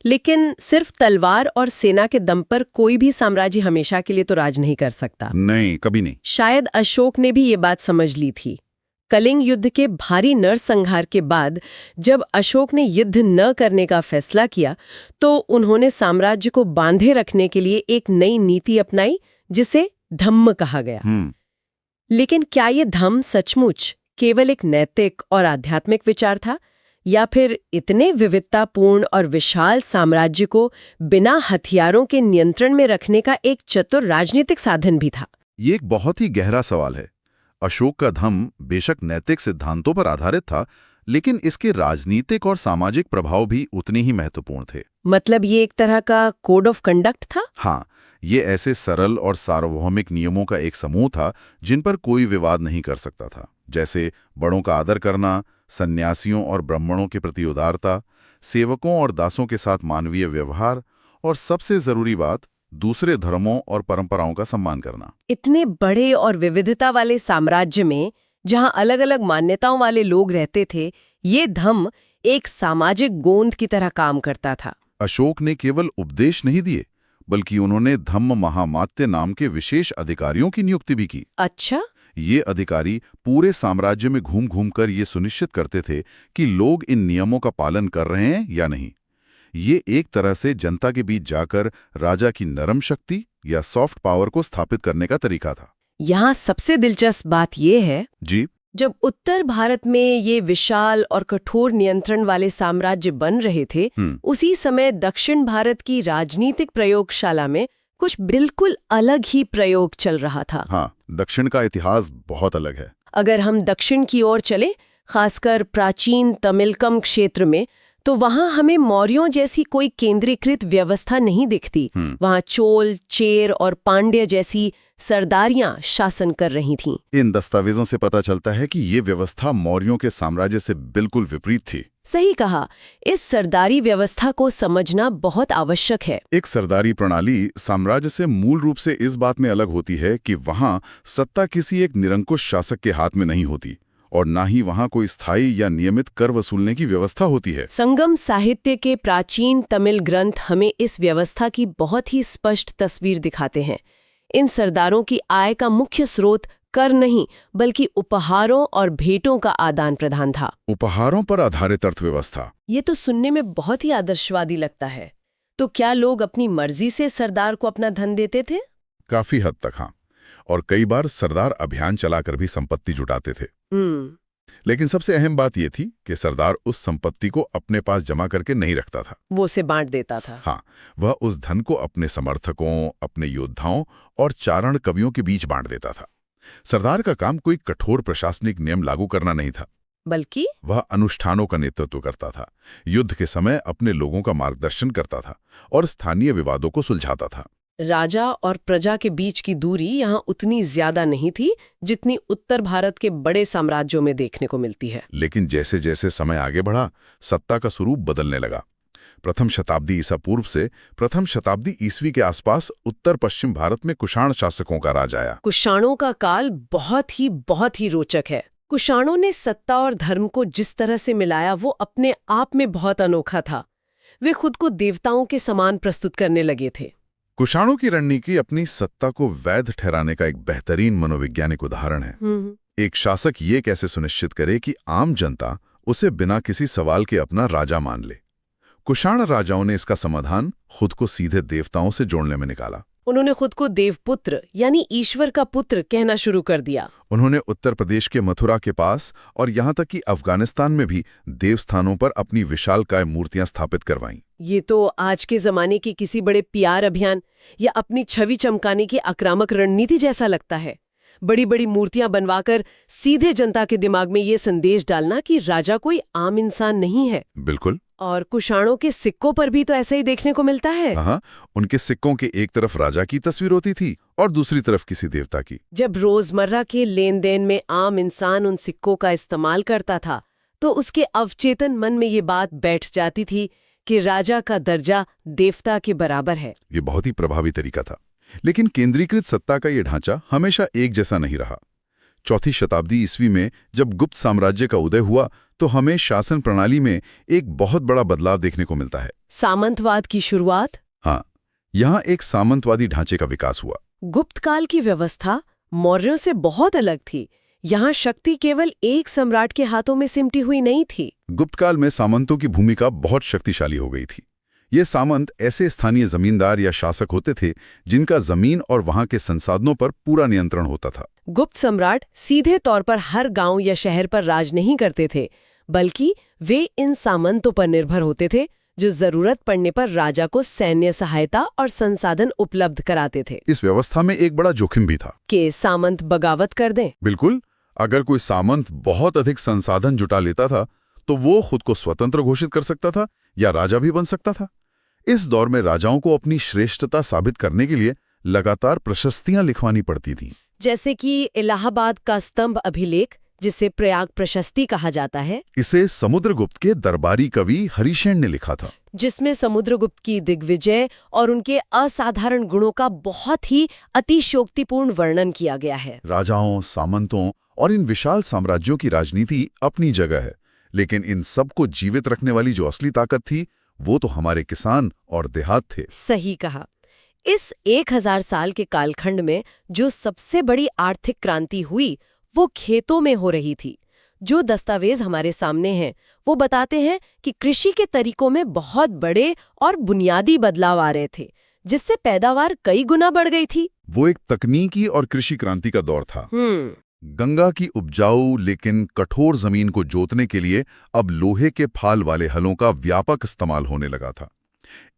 लेकिन सिर्फ तलवार और सेना के दम पर कोई भी साम्राज्य हमेशा के लिए तो राज नहीं कर सकता। नहीं, कभी नहीं। शायद अशोक ने भी ये बात समझ ली थी। कलिंग युद्ध के भारी नरसंहार के बाद जब अशोक ने युद्ध न करने का फैसला किया तो उन्होंने साम्राज्य को बांधे रखने के लिए एक नई नीति अपनाई, जिसे धम्म कहा गया। लेकिन क्या ये धम्म सचमुच केवल एक नैतिक और आध्यात्मिक विचार था, या फिर इतने विविधतापूर्ण और विशाल साम्राज्य को बिना हथियारों के नियंत्रण में रखने का एक चतुर राजनीतिक साधन भी था? ये एक बहुत ही गहरा सवाल है। अशोक का धम्म बेशक नैतिक सिद्धांतों पर आधारित था, लेकिन इसके राजनीतिक और सामाजिक प्रभाव भी उतने ही महत्वपूर्ण थे। मतलब ये एक तरह का कोड ऑफ कंडक्ट था? हाँ, ये ऐसे सरल और सार्वभौमिक नियमों का एक समूह था जिन पर कोई विवाद नहीं कर सकता था, जैसे बड़ों का आदर करना, सन्यासियों और ब्राह्मणों के प्रति उदारता, सेवकों और दासों के साथ मानवीय व्यवहार, और सबसे जरूरी बात, दूसरे धर्मों और परंपराओं का सम्मान करना। इतने बड़े और विविधता वाले साम्राज्य में जहां अलग अलग मान्यताओं वाले लोग रहते थे, ये धम्म एक सामाजिक गोंद की तरह काम करता था। अशोक ने केवल उपदेश नहीं दिए, बल्कि उन्होंने धम्म महामात्य नाम के विशेष अधिकारियों की नियुक्ति भी की। अच्छा। ये अधिकारी पूरे साम्राज्य में घूम घूम कर ये सुनिश्चित करते थे कि लोग इन नियमों का पालन कर रहे हैं या नहीं। ये एक तरह से जनता के बीच जाकर राजा की नरम शक्ति या सॉफ्ट पावर को स्थापित करने का तरीका था। यहाँ सबसे दिलचस्प बात यह है, जी, जब उत्तर भारत में ये विशाल और कठोर नियंत्रण वाले साम्राज्य बन रहे थे, उसी समय दक्षिण भारत की राजनीतिक प्रयोगशाला में कुछ बिल्कुल अलग ही प्रयोग चल रहा था। हाँ, दक्षिण का इतिहास बहुत अलग है। अगर हम दक्षिण की ओर चले, खासकर प्राचीन तमिलकम क्षेत्र में, तो वहां हमें मौर्यों जैसी कोई केंद्रीकृत व्यवस्था नहीं दिखती। वहां चोल, चेर और पांड्य जैसी सरदारियां शासन कर रही थीं। इन दस्तावेजों से पता चलता है कि ये व्यवस्था मौर्यों के साम्राज्य से बिल्कुल विपरीत थी। सही कहा। इस सरदारी व्यवस्था को समझना बहुत आवश्यक है। एक सरदारी प्रणाली साम्राज्य से मूल रूप से इस बात में अलग होती है कि वहां सत्ता किसी एक निरंकुश शासक के हाथ में नहीं होती और ना ही वहां कोई स्थायी या नियमित कर वसूलने की व्यवस्था होती है। संगम साहित्य के प्राचीन तमिल ग्रंथ हमें इस व्यवस्था की बहुत ही स्पष्ट तस्वीर दिखाते हैं। इन सरदारों की आय का मुख्य स्रोत कर नहीं, बल्कि उपहारों और भेंटों का आदान प्रदान था। उपहारों पर आधारित अर्थव्यवस्था। ये तो सुनने में बहुत ही आदर्शवादी लगता है। तो क्या लोग अपनी मर्जी से सरदार को अपना धन देते थे? काफी हद तक हाँ, और कई बार सरदार अभियान चलाकर भी संपत्ति जुटाते थे। लेकिन सबसे अहम बात यह थी कि सरदार उस संपत्ति को अपने पास जमा करके नहीं रखता था, वो उसे बांट देता था। हाँ, वह उस धन को अपने समर्थकों, अपने योद्धाओं और चारण कवियों के बीच बांट देता था। सरदार का काम कोई कठोर प्रशासनिक नियम लागू करना नहीं था, बल्कि वह अनुष्ठानों का नेतृत्व करता था, युद्ध के समय अपने लोगों का मार्गदर्शन करता था और स्थानीय विवादों को सुलझाता था। राजा और प्रजा के बीच की दूरी यहाँ उतनी ज्यादा नहीं थी जितनी उत्तर भारत के बड़े साम्राज्यों में देखने को मिलती है। लेकिन जैसे जैसे समय आगे बढ़ा, सत्ता का स्वरूप बदलने लगा। प्रथम शताब्दी ईसा पूर्व से प्रथम शताब्दी ईस्वी के आसपास उत्तर पश्चिम भारत में कुषाण शासकों का राज आया। कुषाणों का काल बहुत ही रोचक है। कुषाणों ने सत्ता और धर्म को जिस तरह से मिलाया वो अपने आप में बहुत अनोखा था। वे खुद को देवताओं के समान प्रस्तुत करने लगे थे। कुषाणों की रणनीति अपनी सत्ता को वैध ठहराने का एक बेहतरीन मनोवैज्ञानिक उदाहरण है। एक शासक ये कैसे सुनिश्चित करे कि आम जनता उसे बिना किसी सवाल के अपना राजा मान ले। कुषाण राजाओं ने इसका समाधान खुद को सीधे देवताओं से जोड़ने में निकाला। उन्होंने खुद को देवपुत्र यानी ईश्वर का पुत्र कहना शुरू कर दिया। उन्होंने उत्तर प्रदेश के मथुरा के पास और यहाँ तक कि अफगानिस्तान में भी देवस्थानों पर अपनी विशालकाय मूर्तियां स्थापित करवाईं। ये तो आज के जमाने की किसी बड़े पीआर अभियान या अपनी छवि चमकाने की आक्रामक रणनीति जैसा लगता है। बड़ी बड़ी मूर्तियां बनवाकर सीधे जनता के दिमाग में ये संदेश डालना कि राजा कोई आम इंसान नहीं है। बिल्कुल। और कुषाणों के सिक्कों पर भी तो ऐसा ही देखने को मिलता है। हाँ, उनके सिक्कों के एक तरफ राजा की तस्वीर होती थी और दूसरी तरफ किसी देवता की। जब रोजमर्रा के लेन देन में आम इंसान उन सिक्कों का इस्तेमाल करता था तो उसके अवचेतन मन में ये बात बैठ जाती थी कि राजा का दर्जा देवता के बराबर है। ये बहुत ही प्रभावी तरीका था। लेकिन केंद्रीकृत सत्ता का ये ढांचा हमेशा एक जैसा नहीं रहा। चौथी शताब्दी ईस्वी में जब गुप्त साम्राज्य का उदय हुआ तो हमें शासन प्रणाली में एक बहुत बड़ा बदलाव देखने को मिलता है। सामंतवाद की शुरुआत। हाँ, यहाँ एक सामंतवादी ढांचे का विकास हुआ। गुप्त काल की व्यवस्था मौर्यों से बहुत अलग थी। यहाँ शक्ति केवल एक सम्राट के हाथों में सिमटी हुई नहीं थी। गुप्त काल में सामंतों की भूमिका बहुत शक्तिशाली हो गई थी। ये सामंत ऐसे स्थानीय जमींदार या शासक होते थे जिनका जमीन और वहां के संसाधनों पर पूरा नियंत्रण होता था। गुप्त सम्राट सीधे तौर पर हर गांव या शहर पर राज नहीं करते थे, बल्कि वे इन सामंतों पर निर्भर होते थे जो जरूरत पड़ने पर राजा को सैन्य सहायता और संसाधन उपलब्ध कराते थे। इस व्यवस्था में एक बड़ा जोखिम भी था कि सामंत बगावत कर दें। बिल्कुल। अगर कोई सामंत बहुत अधिक संसाधन जुटा लेता था तो वो खुद को स्वतंत्र घोषित कर सकता था या राजा भी बन सकता था। इस दौर में राजाओं को अपनी श्रेष्ठता साबित करने के लिए लगातार प्रशस्तियां लिखवानी पड़ती थीं। जैसे कि इलाहाबाद का स्तंभ अभिलेख, जिसे प्रयाग प्रशस्ति कहा जाता है। इसे समुद्रगुप्त के दरबारी कवि हरिशेन ने लिखा था, जिसमें समुद्रगुप्त की दिग्विजय और उनके असाधारण गुणों का बहुत ही अतिशयोक्तिपूर्ण वर्णन किया गया है। राजाओं, सामंतों और इन विशाल साम्राज्यों की राजनीति अपनी जगह है, लेकिन इन सबको जीवित रखने वाली जो असली ताकत थी वो तो हमारे किसान और देहात थे। सही कहा। इस 1000 साल के कालखंड में जो सबसे बड़ी आर्थिक क्रांति हुई वो खेतों में हो रही थी। जो दस्तावेज हमारे सामने हैं वो बताते हैं कि कृषि के तरीकों में बहुत बड़े और बुनियादी बदलाव आ रहे थे, जिससे पैदावार कई गुना बढ़ गई थी। वो एक तकनीकी और कृषि क्रांति का दौर था। गंगा की उपजाऊ लेकिन कठोर जमीन को जोतने के लिए अब लोहे के फाल वाले हलों का व्यापक इस्तेमाल होने लगा था।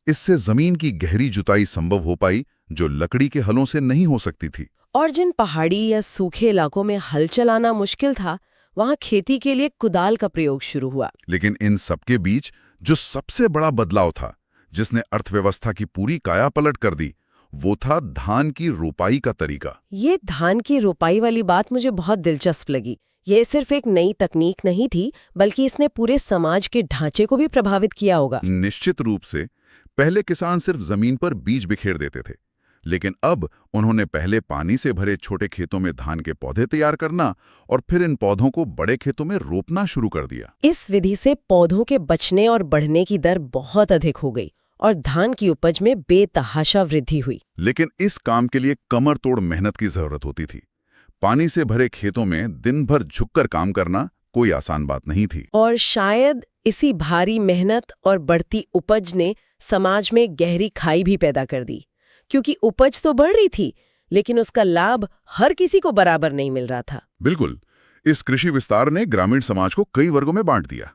इससे जमीन की गहरी जुताई संभव हो पाई, जो लकड़ी के हलों से नहीं हो सकती थी। और जिन पहाड़ी या सूखे इलाकों में हल चलाना मुश्किल था, वहां खेती के लिए कुदाल का प्रयोग शुरू हुआ। लेकिन इन सबके बीच जो सबसे बड़ा बदलाव था, जिसने अर्थव्यवस्था की पूरी काया पलट कर दी, वो था धान की रोपाई का तरीका। ये धान की रोपाई वाली बात मुझे बहुत दिलचस्प लगी। ये सिर्फ एक नई तकनीक नहीं थी, बल्कि इसने पूरे समाज के ढांचे को भी प्रभावित किया होगा। निश्चित रूप से पहले किसान सिर्फ जमीन पर बीज बिखेर देते थे, लेकिन अब उन्होंने पहले पानी से भरे छोटे खेतों में धान के पौधे तैयार करना और फिर इन पौधों को बड़े खेतों में रोपना शुरू कर दिया। इस विधि से पौधों के बचने और बढ़ने की दर बहुत अधिक हो गई और धान की उपज में बेतहाशा वृद्धि हुई। लेकिन इस काम के लिए कमर तोड़ मेहनत की जरूरत होती थी। पानी से भरे खेतों में दिन भर झुककर काम करना कोई आसान बात नहीं थी। और शायद इसी भारी मेहनत और बढ़ती उपज ने समाज में गहरी खाई भी पैदा कर दी, क्योंकि उपज तो बढ़ रही थी, लेकिन उसका लाभ हर किसी को बराबर नहीं मिल रहा था। बिल्कुल, इस कृषि विस्तार ने ग्रामीण समाज को कई वर्गों में बांट दिया।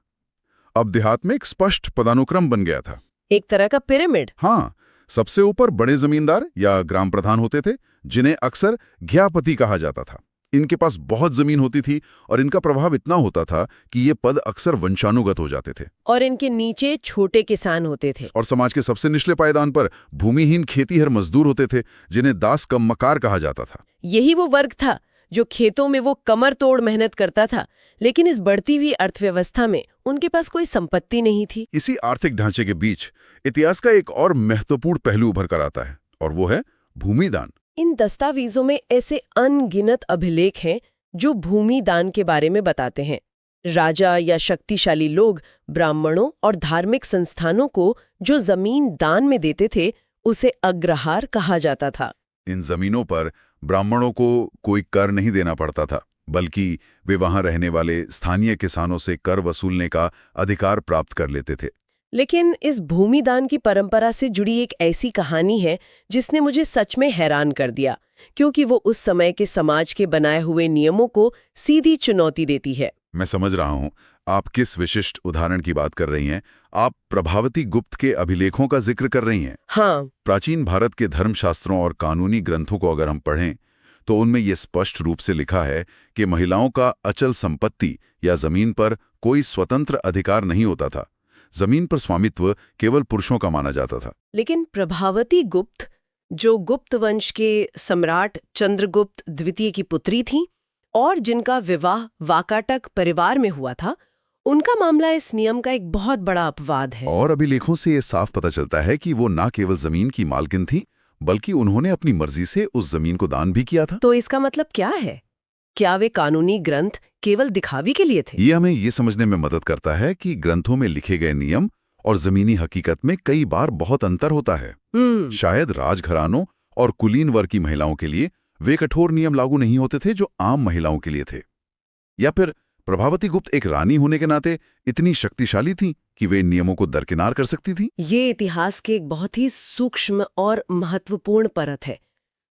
अब देहात में एक स्पष्ट पदानुक्रम बन गया था, एक तरह का पिरामिड। हाँ, सबसे ऊपर बड़े जमींदार या ग्राम प्रधान होते थे, जिन्हें अक्सर घ्यापति कहा जाता था। इनके पास बहुत जमीन होती थी और इनका प्रभाव इतना होता था कि ये पद अक्सर वंशानुगत हो जाते थे। और इनके नीचे छोटे किसान होते थे। और समाज के सबसे निचले पायदान पर भूमिहीन खेतीहर मजदूर होते थे, जिन्हें दास कम्मकार कहा जाता था। यही वो वर्ग था जो खेतों में वो कमर तोड़ मेहनत करता था, लेकिन इस बढ़ती हुई अर्थव्यवस्था में उनके पास कोई संपत्ति नहीं थी। इसी आर्थिक ढांचे के बीच इतिहास का एक और महत्वपूर्ण पहलू उभर कर आता है, और वो है भूमिदान। इन दस्तावेजों में ऐसे अनगिनत अभिलेख हैं जो भूमि दान के बारे में बताते हैं। राजा या शक्तिशाली लोग ब्राह्मणों और धार्मिक संस्थानों को जो जमीन दान में देते थे, उसे अग्रहार कहा जाता था। इन जमीनों पर ब्राह्मणों को कोई कर नहीं देना पड़ता था, बल्कि वे वहां रहने वाले स्थानीय किसानों से कर वसूलने का अधिकार प्राप्त कर लेते थे। लेकिन इस भूमिदान की परंपरा से जुड़ी एक ऐसी कहानी है जिसने मुझे सच में हैरान कर दिया, क्योंकि वो उस समय के समाज के बनाए हुए नियमों को सीधी चुनौती देती है। मैं समझ रहा हूं आप किस विशिष्ट उदाहरण की बात कर रही हैं। आप प्रभावती गुप्त के अभिलेखों का जिक्र कर रही हैं। हाँ। प्राचीन भारत के धर्मशास्त्रों और कानूनी ग्रंथों को अगर हम पढ़ें तो उनमें यह स्पष्ट रूप से लिखा है कि महिलाओं का अचल संपत्ति या जमीन पर कोई स्वतंत्र अधिकार नहीं होता था। जमीन पर स्वामित्व केवल पुरुषों का माना जाता था। लेकिन प्रभावती गुप्त, जो गुप्त वंश के सम्राट चंद्रगुप्त द्वितीय की पुत्री थी और जिनका विवाह वाकाटक परिवार में हुआ था, उनका मामला इस नियम का एक बहुत बड़ा अपवाद है। और अभिलेखों से ये साफ पता चलता है कि वो न केवल जमीन की मालकिन थी, बल्कि उन्होंने अपनी मर्जी से उस जमीन को दान भी किया था। तो इसका मतलब क्या है? क्या वे कानूनी ग्रंथ केवल दिखावे के लिए थे? ये हमें ये समझने में मदद करता है कि ग्रंथों में लिखे गए नियम और जमीनी हकीकत में कई बार बहुत अंतर होता है। शायद राजघरानों और कुलीन वर्ग की महिलाओं के लिए वे कठोर नियम लागू नहीं होते थे जो आम महिलाओं के लिए थे। या फिर प्रभावती गुप्त एक रानी होने के नाते इतनी शक्तिशाली थी कि वे नियमों को दरकिनार कर सकती थी। ये इतिहास के एक बहुत ही सूक्ष्म और महत्वपूर्ण परत है।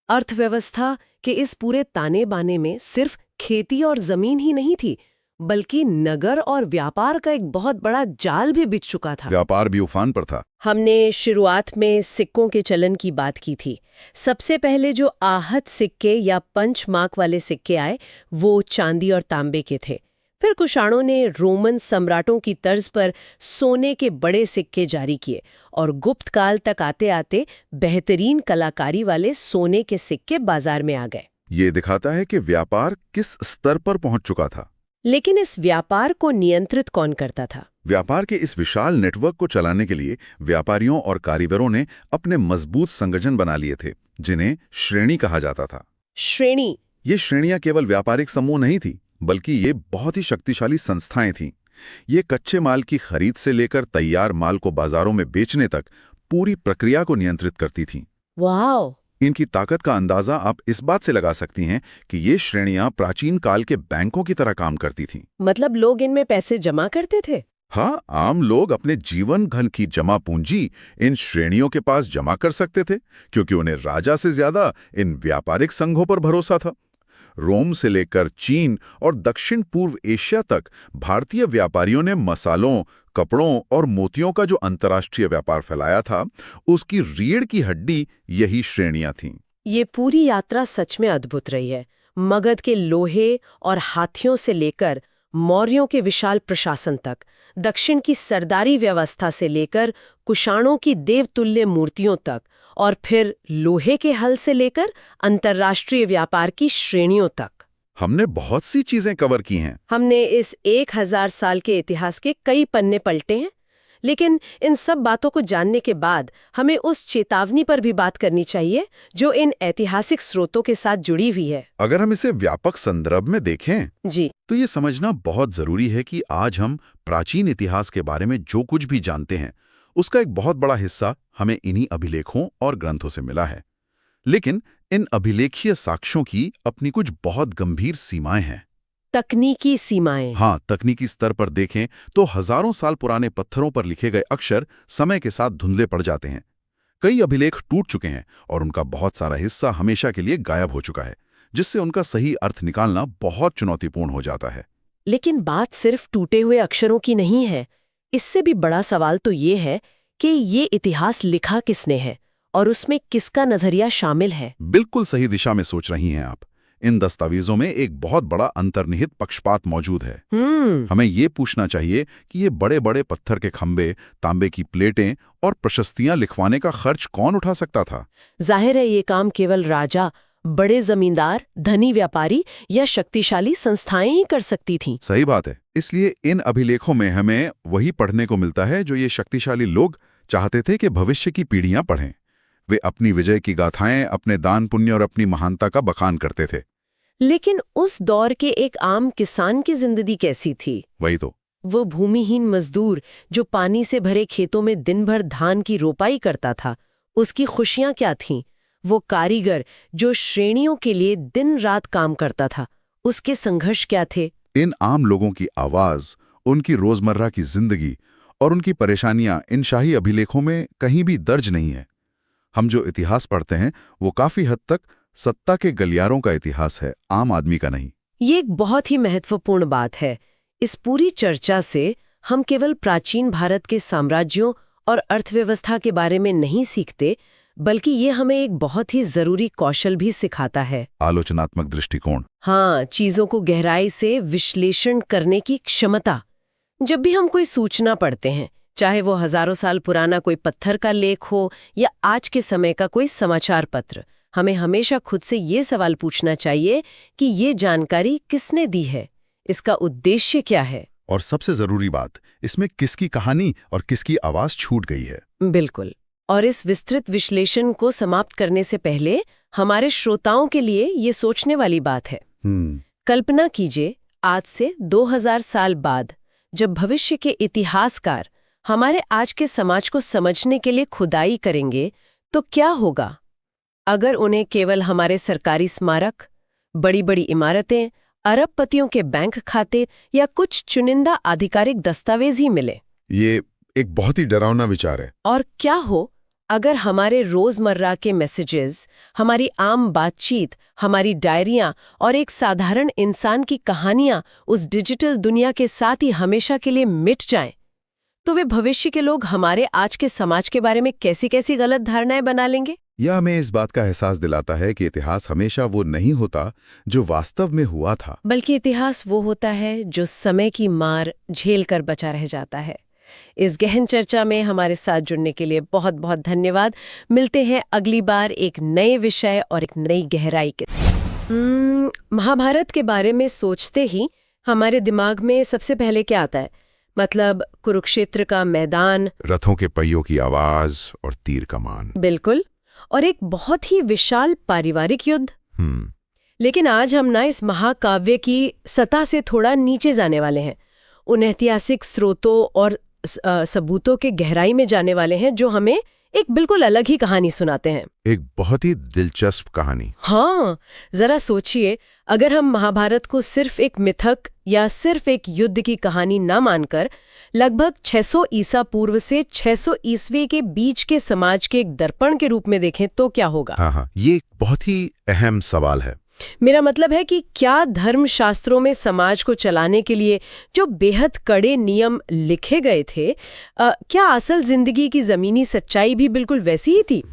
अर्थव्यवस्था के इस पूरे ताने बाने में सिर्फ खेती और जमीन ही नहीं थी, बल्कि नगर और व्यापार का एक बहुत बड़ा जाल भी बिछ चुका था। व्यापार भी उफान पर था। हमने शुरुआत में सिक्कों के चलन की बात की थी। सबसे पहले जो आहत सिक्के या पंच मार्क वाले सिक्के आए, वो चांदी और तांबे के थे। फिर कुषाणों ने रोमन सम्राटों की तर्ज पर सोने के बड़े सिक्के जारी किए और गुप्त काल तक आते आते बेहतरीन कलाकारी वाले सोने के सिक्के बाजार में आ गए। ये दिखाता है कि व्यापार किस स्तर पर पहुंच चुका था। लेकिन इस व्यापार को नियंत्रित कौन करता था? व्यापार के इस विशाल नेटवर्क को चलाने के लिए व्यापारियों और कारीगरों ने अपने मजबूत संगठन बना लिए थे, जिन्हें श्रेणी कहा जाता था। श्रेणी? ये श्रेणियां केवल व्यापारिक समूह नहीं थी, बल्कि ये बहुत ही शक्तिशाली संस्थाएं थीं। ये कच्चे माल की खरीद से लेकर तैयार माल को बाजारों में बेचने तक पूरी प्रक्रिया को नियंत्रित करती थीं। वाह! इनकी ताकत का अंदाजा आप इस बात से लगा सकती हैं कि ये श्रेणियां प्राचीन काल के बैंकों की तरह काम करती थीं। मतलब लोग इनमें पैसे जमा करते थे? हाँ, आम लोग अपने जीवन घन की जमा पूंजी इन श्रेणियों के पास जमा कर सकते थे, क्योंकि उन्हें राजा से ज्यादा इन व्यापारिक संघों पर भरोसा था। रोम से लेकर चीन और दक्षिण पूर्व एशिया तक भारतीय व्यापारियों ने मसालों, कपड़ों और मोतियों का जो अंतर्राष्ट्रीय व्यापार फैलाया था, उसकी रीढ़ की हड्डी यही श्रेणियां थीं। ये पूरी यात्रा सच में अद्भुत रही है। मगध के लोहे और हाथियों से लेकर मौर्यों के विशाल प्रशासन तक, दक्षिण की सरदारी व्यवस्था से लेकर कुषाणों की देवतुल्य मूर्तियों तक, और फिर लोहे के हल से लेकर अंतर्राष्ट्रीय व्यापार की श्रेणियों तक। हमने बहुत सी चीजें कवर की हैं। हमने इस 1000 साल के इतिहास के कई पन्ने पलटे हैं, लेकिन इन सब बातों को जानने के बाद हमें उस चेतावनी पर भी बात करनी चाहिए जो इन ऐतिहासिक स्रोतों के साथ जुड़ी हुई है। अगर हम इसे व्यापक संदर्भ में देखें जी, तो ये समझना बहुत जरूरी है कि आज हम प्राचीन इतिहास के बारे में जो कुछ भी जानते हैं, उसका एक बहुत बड़ा हिस्सा हमें इन्हीं अभिलेखों और ग्रंथों से मिला है। लेकिन इन अभिलेखीय साक्ष्यों की अपनी कुछ बहुत गंभीर सीमाएं हैं। तकनीकी सीमाएं। हाँ, तकनीकी स्तर पर देखें तो हजारों साल पुराने पत्थरों पर लिखे गए अक्षर समय के साथ धुंधले पड़ जाते हैं। कई अभिलेख टूट चुके हैं और उनका बहुत सारा हिस्सा हमेशा के लिए गायब हो चुका है, जिससे उनका सही अर्थ निकालना बहुत चुनौतीपूर्ण हो जाता है। लेकिन बात सिर्फ टूटे हुए अक्षरों की नहीं है। इससे भी बड़ा सवाल तो ये है कि ये इतिहास लिखा किसने है और उसमें किसका नजरिया शामिल है। बिल्कुल सही दिशा में सोच रही हैं आप। इन दस्तावेजों में एक बहुत बड़ा अंतर्निहित पक्षपात मौजूद है। हमें ये पूछना चाहिए कि ये बड़े बड़े पत्थर के खंभे, तांबे की प्लेटें और प्रशस्तियां लिखवाने का खर्च कौन उठा सकता था? जाहिर है ये काम केवल राजा, बड़े जमींदार, धनी व्यापारी या शक्तिशाली संस्थाएं ही कर सकती थीं। सही बात है। इसलिए इन अभिलेखों में हमें वही पढ़ने को मिलता है जो ये शक्तिशाली लोग चाहते थे कि भविष्य की पीढ़ियां पढ़ें। वे अपनी विजय की गाथाएं, अपने दान पुण्य और अपनी महानता का बखान करते थे। लेकिन उस दौर के एक आम किसान की जिंदगी कैसी थी? वही तो। वो भूमिहीन मजदूर जो पानी से भरे खेतों में दिन भर धान की रोपाई करता था, उसकी खुशियां क्या थीं? वो कारीगर जो श्रेणियों के लिए दिन रात काम करता था, उसके संघर्ष क्या थे? इन आम लोगों की आवाज, उनकी रोजमर्रा की जिंदगी और उनकी परेशानियां इन शाही अभिलेखों में कहीं भी दर्ज नहीं है। हम जो इतिहास पढ़ते हैं वो काफी हद तक सत्ता के गलियारों का इतिहास है, आम आदमी का नहीं। ये एक बहुत ही महत्वपूर्ण बात है। इस पूरी चर्चा से हम केवल प्राचीन भारत के साम्राज्यों और अर्थव्यवस्था के बारे में नहीं सीखते, बल्कि ये हमें एक बहुत ही जरूरी कौशल भी सिखाता है। आलोचनात्मक दृष्टिकोण। हाँ, चीजों को गहराई से विश्लेषण करने की क्षमता। जब भी हम कोई सूचना पढ़ते हैं, चाहे वो हजारों साल पुराना कोई पत्थर का लेख हो या आज के समय का कोई समाचार पत्र, हमें हमेशा खुद से ये सवाल पूछना चाहिए कि ये जानकारी किसने दी है, इसका उद्देश्य क्या है, और सबसे जरूरी बात, इसमें किसकी कहानी और किसकी आवाज छूट गई है। बिल्कुल। और इस विस्तृत विश्लेषण को समाप्त करने से पहले हमारे श्रोताओं के लिए ये सोचने वाली बात है। कल्पना कीजिए, आज से 2000 साल बाद जब भविष्य के इतिहासकार हमारे आज के समाज को समझने के लिए खुदाई करेंगे, तो क्या होगा? अगर उन्हें केवल हमारे सरकारी स्मारक, बड़ी बड़ी इमारतें, अरबपतियों के बैंक खाते या कुछ चुनिंदा आधिकारिक दस्तावेज ही मिले। ये एक बहुत ही डरावना विचार है। और क्या हो अगर हमारे रोजमर्रा के मैसेजेस, हमारी आम बातचीत, हमारी डायरियां और एक साधारण इंसान की कहानियां उस डिजिटल दुनिया के साथ ही हमेशा के लिए मिट जाएं? तो वे भविष्य के लोग हमारे आज के समाज के बारे में कैसी कैसी गलत धारणाएं बना लेंगे? यह हमें इस बात का एहसास दिलाता है कि इतिहास हमेशा वो नहीं होता जो वास्तव में हुआ था, बल्कि इतिहास वो होता है जो समय की मार झेल कर बचा रह जाता है। इस गहन चर्चा में हमारे साथ जुड़ने के लिए बहुत बहुत धन्यवाद। मिलते हैं अगली बार एक नए विषय और एक नई गहराई के। महाभारत के बारे में सोचते ही हमारे दिमाग में सबसे पहले क्या आता है? मतलब कुरुक्षेत्र का मैदान, रथों के पहियों की आवाज और तीर कमान। बिल्कुल, और एक बहुत ही विशाल पारिवारिक युद्ध। लेकिन आज हम ना इस महाकाव्य की सतह से थोड़ा नीचे जाने वाले हैं, उन ऐतिहासिक स्रोतों और सबूतों के गहराई में जाने वाले हैं जो हमें एक बिल्कुल अलग ही कहानी सुनाते हैं। एक बहुत ही दिलचस्प कहानी। हाँ, जरा सोचिए, अगर हम महाभारत को सिर्फ एक मिथक या सिर्फ एक युद्ध की कहानी न मानकर लगभग 600 ईसा पूर्व से 600 ईस्वी के बीच के समाज के एक दर्पण के रूप में देखें तो क्या होगा? हाँ, ये एक बहुत ही अहम सवाल है। मेरा मतलब है कि क्या धर्मशास्त्रों में समाज को चलाने के लिए जो बेहद कड़े नियम लिखे गए थे, क्या असल जिंदगी की जमीनी सच्चाई भी बिल्कुल वैसी ही थी?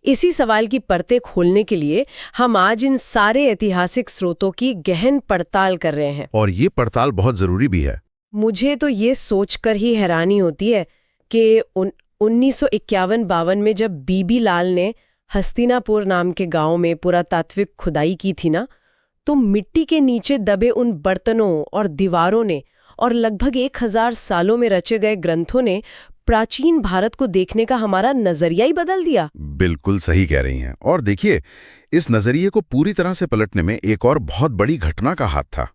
इसी सवाल की परतें खोलने के लिए हम आज इन सारे ऐतिहासिक स्रोतों की गहन पड़ताल कर रहे हैं। और ये पड़ताल बहुत जरूरी भी है। मुझे तो ये सोचकर ही हैरानी होती है कि 1951-52 में जब बीबी लाल ने हस्तिनापुर नाम के गांव में पुरातात्विक खुदाई की थी ना, तो मिट्टी के नीचे दबे उन बर्तनों और दीवारों ने और लगभग 1000 सालों में रचे गए ग्रंथों ने प्राचीन भारत को देखने का हमारा नजरिया ही बदल दिया। बिल्कुल सही कह रही हैं। और देखिए, इस नजरिए को पूरी तरह से पलटने में एक और बहुत बड़ी घटना का हाथ था।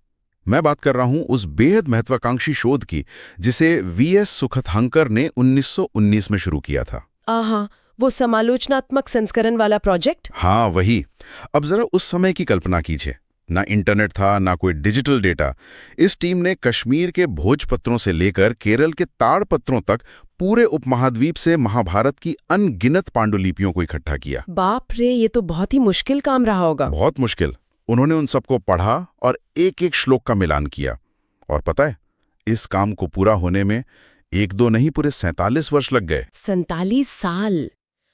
मैं बात कर रहा हूं उस बेहद महत्वाकांक्षी शोध की जिसे वीएस सुखथांकर ने 1919 में शुरू किया था। आहा, वो समालोचनात्मक संस्करण वाला प्रोजेक्ट? हाँ, वही। अब जरा उस समय की कल्पना कीजिए। ना इंटरनेट था, ना कोई डिजिटल डेटा। इस टीम ने कश्मीर के भोजपत्रों से लेकर केरल के ताड़पत्रों तक पूरे उपमहाद्वीप से महाभारत की अनगिनत पांडुलिपियों को इकट्ठा किया। बाप रे, ये तो बहुत ही मुश्किल काम रहा होगा। बहुत मुश्किल। उन्होंने उन सबको पढ़ा और एक एक श्लोक का मिलान किया। और पता है, इस काम को पूरा होने में 1-2 नहीं, पूरे 47 वर्ष लग गए। 47 साल!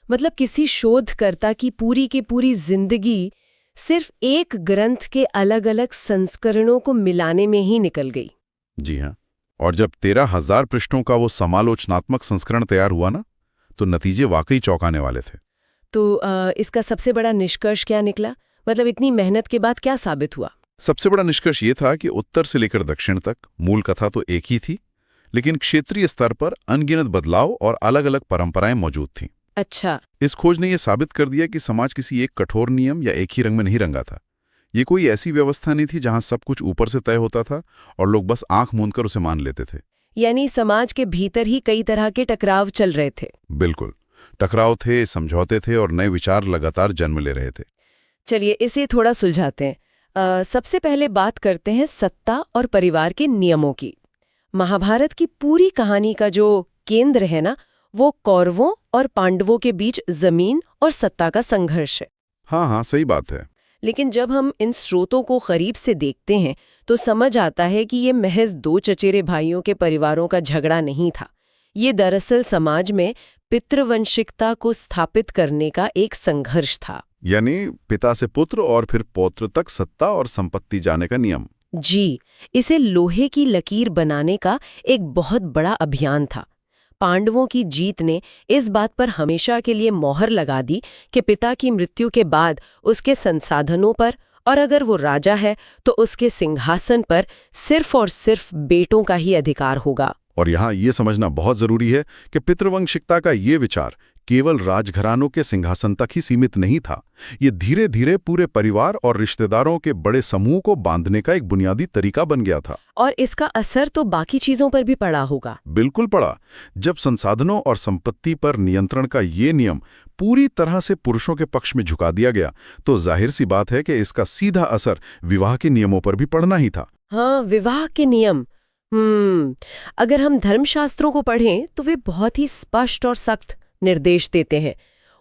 मतलब किसी शोधकर्ता की पूरी जिंदगी सिर्फ एक ग्रंथ के अलग अलग संस्करणों को मिलाने में ही निकल गई। जी हाँ। और जब 13,000 पृष्ठों का वो समालोचनात्मक संस्करण तैयार हुआ ना, तो नतीजे वाकई चौंकाने वाले थे। तो इसका सबसे बड़ा निष्कर्ष क्या निकला? मतलब इतनी मेहनत के बाद क्या साबित हुआ? सबसे बड़ा निष्कर्ष ये था कि उत्तर से लेकर दक्षिण तक मूल कथा तो एक ही थी, लेकिन क्षेत्रीय स्तर पर अनगिनत बदलाव और अलग अलग परंपराएं मौजूद थीं। अच्छा। इस खोज ने यह साबित कर दिया कि समाज किसी एक कठोर नियम या एक ही रंग में नहीं रंगा था। ये कोई ऐसी व्यवस्था नहीं थी जहां सब कुछ ऊपर से तय होता था और लोग बस आंख मूंदकर उसे मान लेते थे। यानी समाज के भीतर ही कई तरह के टकराव चल रहे थे। बिल्कुल, टकराव थे, समझौते थे और नए विचार लगातार जन्म ले रहे थे। चलिए इसे थोड़ा सुलझाते हैं। सबसे पहले बात करते हैं सत्ता और परिवार के नियमों की। महाभारत की पूरी कहानी का जो केंद्र है ना, वो कौरवों और पांडवों के बीच जमीन और सत्ता का संघर्ष है। हाँ, सही बात है। लेकिन जब हम इन स्रोतों को करीब से देखते हैं तो समझ आता है कि ये महज 2 चचेरे भाइयों के परिवारों का झगड़ा नहीं था। ये दरअसल समाज में पितृवंशिकता को स्थापित करने का एक संघर्ष था। यानी पिता से पुत्र और फिर पौत्र तक सत्ता और संपत्ति जाने का नियम। जी, इसे लोहे की लकीर बनाने का एक बहुत बड़ा अभियान था। पांडवों की जीत ने इस बात पर हमेशा के लिए मोहर लगा दी कि पिता की मृत्यु के बाद उसके संसाधनों पर, और अगर वो राजा है तो उसके सिंहासन पर सिर्फ और सिर्फ बेटों का ही अधिकार होगा। और यहाँ ये समझना बहुत जरूरी है कि पितृवंशिकता का ये विचार केवल राजघरानों के सिंहासन तक ही सीमित नहीं था। ये धीरे धीरे पूरे परिवार और रिश्तेदारों के बड़े समूह को बांधने का एक बुनियादी तरीका बन गया था। और इसका असर तो बाकी चीजों पर भी पड़ा होगा। बिल्कुल पड़ा। जब संसाधनों और संपत्ति पर नियंत्रण का ये नियम पूरी तरह से पुरुषों के पक्ष में झुका दिया गया, तो जाहिर सी बात है कि इसका सीधा असर विवाह के नियमों पर भी पड़ना ही था। हाँ, विवाह के नियम। अगर हम धर्मशास्त्रों को पढ़ें तो वे बहुत ही स्पष्ट और सख्त निर्देश देते हैं।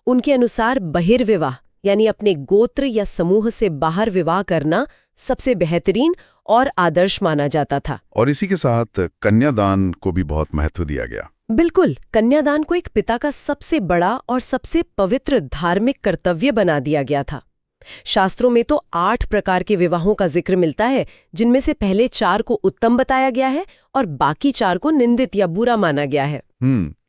उनके अनुसार बहिर्विवाह यानी अपने गोत्र या समूह से बाहर विवाह करना सबसे बेहतरीन और आदर्श माना जाता था। और इसी के साथ कन्यादान को भी बहुत महत्व दिया गया। बिल्कुल, कन्यादान को एक पिता का सबसे बड़ा और सबसे पवित्र धार्मिक कर्तव्य बना दिया गया था। शास्त्रों में तो 8 प्रकार के विवाहों का जिक्र मिलता है, जिनमें से पहले 4 को उत्तम बताया गया है और बाकी 4 को निंदित या बुरा माना गया है।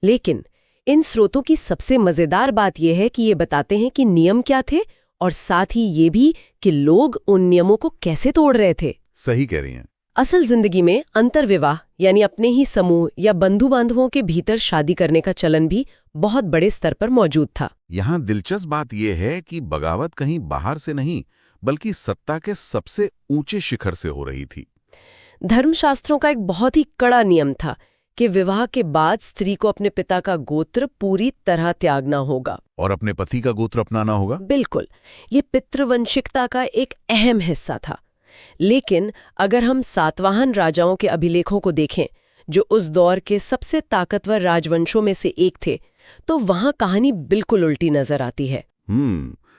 लेकिन इन स्रोतों की सबसे मजेदार बात यह है कि ये बताते हैं कि नियम क्या थे और साथ ही ये भी कि लोग उन नियमों को कैसे तोड़ रहे थे। सही कह रही हैं। असल जिंदगी में अंतर्विवाह यानी अपने ही समूह या बंधु बांधवों के भीतर शादी करने का चलन भी बहुत बड़े स्तर पर मौजूद था। यहाँ दिलचस्प बात यह है कि बगावत कहीं बाहर से नहीं, बल्कि सत्ता के सबसे ऊंचे शिखर से हो रही थी। धर्मशास्त्रों का एक बहुत ही कड़ा नियम था कि विवाह के बाद स्त्री को अपने पिता का गोत्र पूरी तरह त्यागना होगा और अपने पति का गोत्र अपनाना होगा। बिल्कुल, ये पितृवंशिकता का एक अहम हिस्सा था। लेकिन अगर हम सातवाहन राजाओं के अभिलेखों को देखें, जो उस दौर के सबसे ताकतवर राजवंशों में से एक थे, तो वहां कहानी बिल्कुल उल्टी नजर आती है।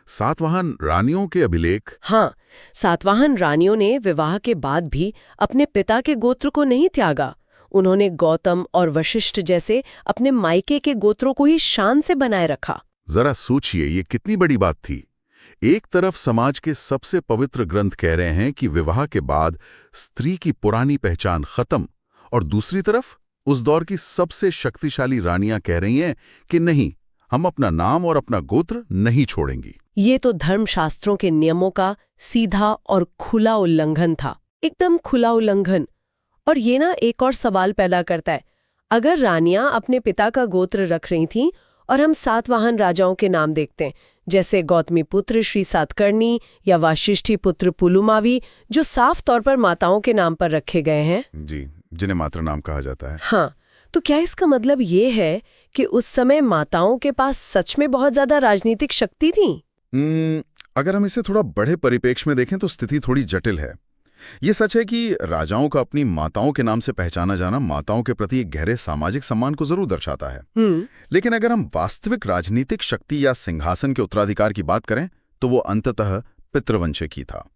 सातवाहन रानियों के अभिलेख। हाँ, सातवाहन रानियों ने विवाह के बाद भी अपने पिता के गोत्र को नहीं त्यागा। उन्होंने गौतम और वशिष्ठ जैसे अपने मायके के गोत्रों को ही शान से बनाए रखा। जरा सोचिए, ये कितनी बड़ी बात थी। एक तरफ समाज के सबसे पवित्र ग्रंथ कह रहे हैं कि विवाह के बाद स्त्री की पुरानी पहचान खत्म, और दूसरी तरफ उस दौर की सबसे शक्तिशाली रानियां कह रही हैं कि नहीं, हम अपना नाम और अपना गोत्र नहीं छोड़ेंगी। ये तो धर्मशास्त्रों के नियमों का सीधा और खुला उल्लंघन था, एकदम खुला उल्लंघन। और ये ना एक और सवाल पैदा करता है, अगर रानियां अपने पिता का गोत्र रख रही थीं और हम सातवाहन राजाओं के नाम देखते हैं, जैसे गौतमी पुत्र श्री सातकर्णी या वाशिष्ठी पुत्र पुलुमावी, जो साफ तौर पर माताओं के नाम पर रखे गए हैं जी, जिन्हें मातृ नाम कहा जाता है। हाँ, तो क्या इसका मतलब ये है कि उस समय माताओं के पास सच में बहुत ज्यादा राजनीतिक शक्ति थी? अगर हम इसे थोड़ा बड़े परिप्रेक्ष्य में देखें तो स्थिति थोड़ी जटिल है। ये सच है कि राजाओं का अपनी माताओं के नाम से पहचाना जाना माताओं के प्रति एक गहरे सामाजिक सम्मान को जरूर दर्शाता है। लेकिन अगर हम वास्तविक राजनीतिक शक्ति या सिंहासन के उत्तराधिकार की बात करें तो वो अंततः पितृवंश की था।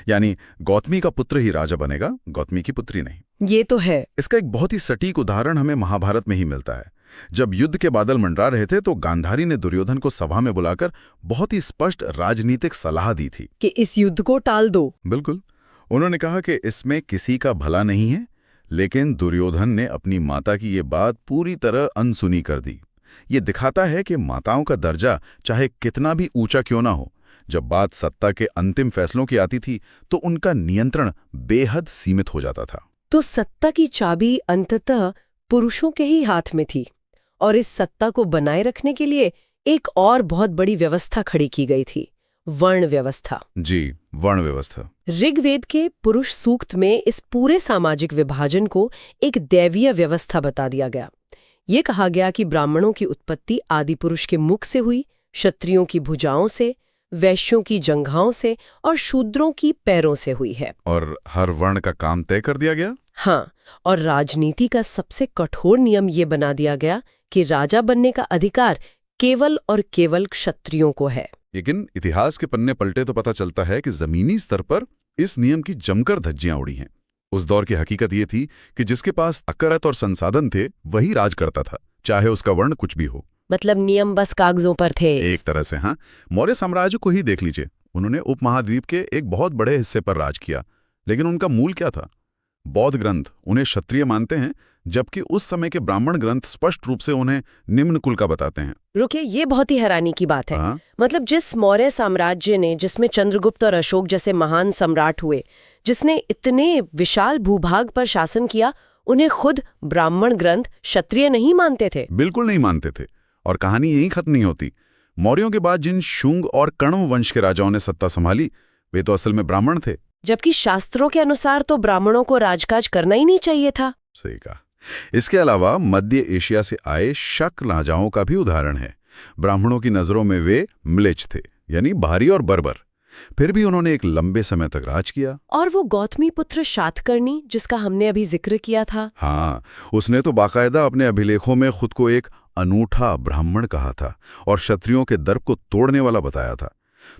यानी गौतमी का पुत्र ही राजा बनेगा, गौतमी की पुत्री नहीं। ये तो है। इसका एक बहुत ही सटीक उदाहरण हमें महाभारत में ही मिलता है। जब युद्ध के बादल मंडरा रहे थे तो गांधारी ने दुर्योधन को सभा में बुलाकर बहुत ही स्पष्ट राजनीतिक सलाह दी थी कि इस युद्ध को टाल दो। बिल्कुल, उन्होंने कहा कि इसमें किसी का भला नहीं है, लेकिन दुर्योधन ने अपनी माता की ये बात पूरी तरह अनसुनी कर दी। ये दिखाता है कि माताओं का दर्जा चाहे कितना भी ऊंचा क्यों ना हो, जब बात सत्ता के अंतिम फैसलों की आती थी तो उनका नियंत्रण बेहद सीमित हो जाता था। तो सत्ता की चाबी अंततः पुरुषों के ही हाथ में थी, और इस सत्ता को बनाए रखने के लिए एक और बहुत बड़ी व्यवस्था खड़ी की गई थी, वर्ण व्यवस्था। जी, वर्ण व्यवस्था। ऋग्वेद के पुरुष सूक्त में इस पूरे सामाजिक विभाजन को एक दैवीय व्यवस्था बता दिया गया। ये कहा गया कि ब्राह्मणों की उत्पत्ति आदि पुरुष के मुख से हुई, क्षत्रियों की भुजाओं से, वैश्यों की जंघाओं से और शूद्रों की पैरों से हुई है। और हर वर्ण का काम तय कर दिया गया। हाँ, और राजनीति का सबसे कठोर नियम ये बना दिया गया कि राजा बनने का अधिकार केवल और केवल क्षत्रियों को है। लेकिन इतिहास के पन्ने पलटे तो पता चलता है कि जमीनी स्तर पर इस नियम की जमकर धज्जियां उड़ी हैं। उस दौर की हकीकत ये थी कि जिसके पास ताकत और संसाधन थे वही राज करता था, चाहे उसका वर्ण कुछ भी हो। मतलब नियम बस कागजों पर थे एक तरह से। हाँ, मौर्य साम्राज्य को ही देख लीजिए। उन्होंने उपमहाद्वीप के एक बहुत बड़े हिस्से पर राज किया, लेकिन उनका मूल क्या था? बौद्ध ग्रंथ उन्हें क्षत्रिय मानते हैं, जबकि उस समय के ब्राह्मण ग्रंथ स्पष्ट रूप से उन्हें निम्न कुल का बताते हैं। रुकिए, ये बहुत ही हैरानी की बात है। मतलब जिस मौर्य साम्राज्य ने, जिसमें चंद्रगुप्त और अशोक जैसे महान सम्राट हुए, जिसने इतने विशाल भूभाग पर शासन किया, उन्हें खुद ब्राह्मण ग्रंथ क्षत्रिय नहीं मानते थे। बिल्कुल नहीं मानते थे। और कहानी यहीं खत्म नहीं होती। मौर्यों के बाद जिन शुंग और कण्व वंश के राजाओं ने सत्ता संभाली, वे तो असल में ब्राह्मण थे, जबकि शास्त्रों के अनुसार तो ब्राह्मणों को राजकाज करना ही नहीं चाहिए था। सही कहा। इसके अलावा मध्य एशिया से आए शक राजाओं का भी उदाहरण है। ब्राह्मणों की नजरों में वे म्लेच्छ थे, यानी भारी और बर्बर। फिर भी उन्होंने एक लंबे समय तक राज किया। और वो गौतमी पुत्र सातकर्णी, जिसका हमने अभी जिक्र किया था। हाँ, उसने तो बाकायदा अपने अभिलेखों में खुद को एक अनूठा ब्राह्मण कहा था और क्षत्रियों के दर्प को तोड़ने वाला बताया था।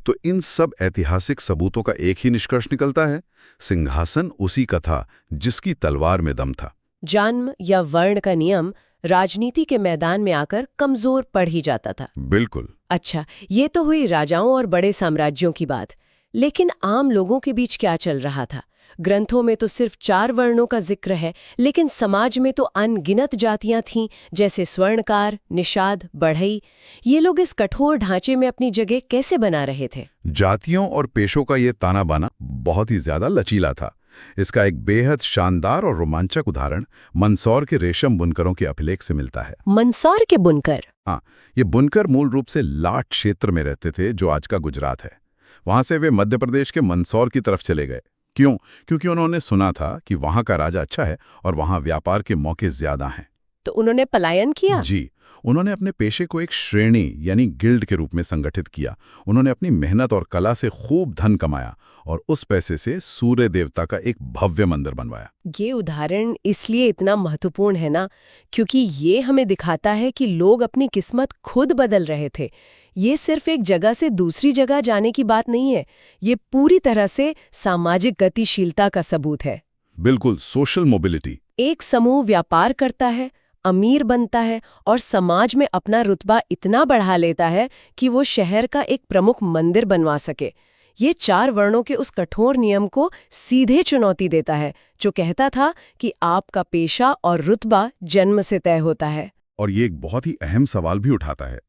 तो इन सब ऐतिहासिक सबूतों का एक ही निष्कर्ष निकलता है, सिंहासन उसी का था जिसकी तलवार में दम था। जन्म या वर्ण का नियम राजनीति के मैदान में आकर कमजोर पड़ ही जाता था। बिल्कुल। अच्छा, ये तो हुई राजाओं और बड़े साम्राज्यों की बात, लेकिन आम लोगों के बीच क्या चल रहा था? ग्रंथों में तो सिर्फ 4 वर्णों का जिक्र है, लेकिन समाज में तो अनगिनत जातियां थीं, जैसे स्वर्णकार, निषाद, बढ़ई। ये लोग इस कठोर ढांचे में अपनी जगह कैसे बना रहे थे? जातियों और पेशों का ये ताना बाना बहुत ही ज्यादा लचीला था। इसका एक बेहद शानदार और रोमांचक उदाहरण मंदसौर के रेशम बुनकरों के अभिलेख से मिलता है। मंदसौर के बुनकर? हाँ, ये बुनकर मूल रूप से लाट क्षेत्र में रहते थे, जो आज का गुजरात है। वहां से वे मध्य प्रदेश के मंदसौर की तरफ चले गए। क्यों? क्योंकि उन्होंने सुना था कि वहां का राजा अच्छा है और वहां व्यापार के मौके ज्यादा हैं। तो उन्होंने पलायन किया? जी, उन्होंने अपने पेशे को एक श्रेणी यानी गिल्ड के रूप में संगठित किया। उन्होंने अपनी मेहनत और कला से खूब धन कमाया और उस पैसे से सूर्य देवता का एक भव्य मंदिर बनवाया। ये उदाहरण इसलिए इतना महत्वपूर्ण है ना, क्योंकि ये हमें दिखाता है कि लोग अपनी किस्मत खुद बदल रहे थे। ये सिर्फ एक जगह से दूसरी जगह जाने की बात नहीं है, ये पूरी तरह से सामाजिक गतिशीलता का सबूत है। बिल्कुल, सोशल मोबिलिटी। एक समूह व्यापार करता है, अमीर बनता है और समाज में अपना रुतबा इतना बढ़ा लेता है कि वो शहर का एक प्रमुख मंदिर बनवा सके। ये 4 वर्णों के उस कठोर नियम को सीधे चुनौती देता है जो कहता था कि आपका पेशा और रुतबा जन्म से तय होता है। और ये एक बहुत ही अहम सवाल भी उठाता है।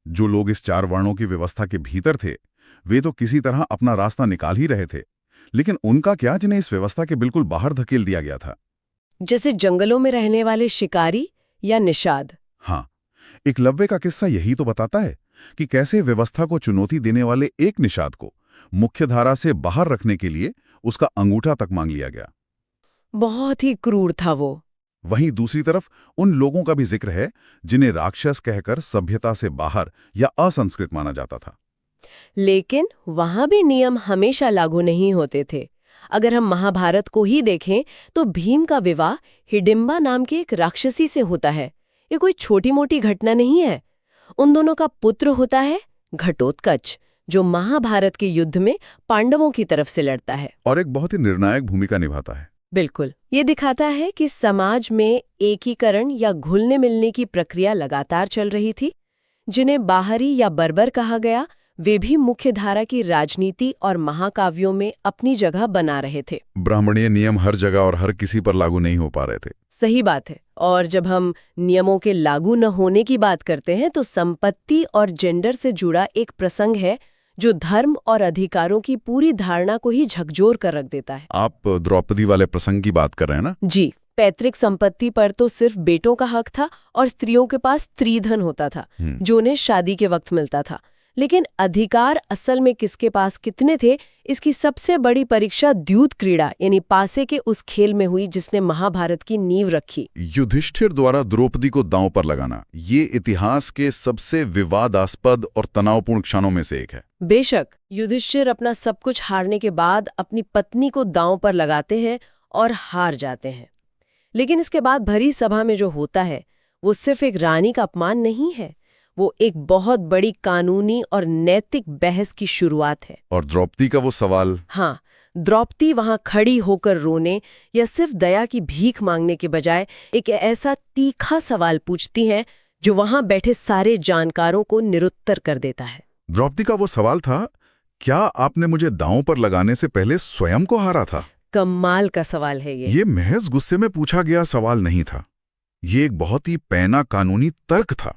जो लोग इस 4 वर्णों की व्यवस्था के भीतर थे, वे तो किसी तरह अपना रास्ता निकाल ही रहे थे, लेकिन उनका क्या जिन्हें इस व्यवस्था के बिल्कुल बाहर धकेल दिया गया था? जैसे जंगलों में रहने वाले शिकारी या निषाद। हाँ, एकलव्य का किस्सा यही तो बताता है कि कैसे व्यवस्था को चुनौती देने वाले एक निषाद को मुख्यधारा से बाहर रखने के लिए उसका अंगूठा तक मांग लिया गया। बहुत ही क्रूर था वो। वहीं दूसरी तरफ उन लोगों का भी जिक्र है जिन्हें राक्षस कहकर सभ्यता से बाहर या असंस्कृत माना जाता था। लेकिन वहां भी नियम हमेशा लागू नहीं होते थे। अगर हम महाभारत को ही देखें तो भीम का विवाह हिडिंबा नाम की एक राक्षसी से होता है। ये कोई छोटी मोटी घटना नहीं है। उन दोनों का पुत्र होता है घटोत्कच, जो महाभारत के युद्ध में पांडवों की तरफ से लड़ता है और एक बहुत ही निर्णायक भूमिका निभाता है। बिल्कुल, ये दिखाता है कि समाज में एकीकरण या घुलने मिलने की प्रक्रिया लगातार चल रही थी। जिन्हें बाहरी या बर्बर कहा गया, वे भी मुख्य धारा की राजनीति और महाकाव्यों में अपनी जगह बना रहे थे। ब्राह्मणीय नियम हर जगह और हर किसी पर लागू नहीं हो पा रहे थे। सही बात है। और जब हम नियमों के लागू न होने की बात करते हैं तो संपत्ति और जेंडर से जुड़ा एक प्रसंग है जो धर्म और अधिकारों की पूरी धारणा को ही झकझोर कर रख देता है। आप द्रौपदी वाले प्रसंग की बात कर रहे हैं ना? जी, पैतृक संपत्ति पर तो सिर्फ बेटों का हक था और स्त्रियों के पास स्त्रीधन होता था जो उन्हें शादी के वक्त मिलता था। लेकिन अधिकार असल में किसके पास कितने थे, इसकी सबसे बड़ी परीक्षा द्यूत क्रीड़ा यानी पासे के उस खेल में हुई जिसने महाभारत की नींव रखी। युधिष्ठिर द्वारा द्रौपदी को दांव पर लगाना, ये इतिहास के सबसे विवादास्पद और तनावपूर्ण क्षणों में से एक है। बेशक, युधिष्ठिर अपना सब कुछ हारने के बाद अपनी पत्नी को दांव पर लगाते हैं और हार जाते हैं। लेकिन इसके बाद भरी सभा में जो होता है वो सिर्फ एक रानी का अपमान नहीं है, वो एक बहुत बड़ी कानूनी और नैतिक बहस की शुरुआत है। और द्रौपदी का वो सवाल? हाँ, द्रौपदी वहां खड़ी होकर रोने या सिर्फ दया की भीख मांगने के बजाय एक ऐसा तीखा सवाल पूछती हैं जो वहां बैठे सारे जानकारों को निरुत्तर कर देता है। द्रौपदी का वो सवाल था, क्या आपने मुझे दांव पर लगाने से पहले स्वयं को हारा था? कमाल का सवाल है ये। ये महज गुस्से में पूछा गया सवाल नहीं था, ये एक बहुत ही पैना कानूनी तर्क था।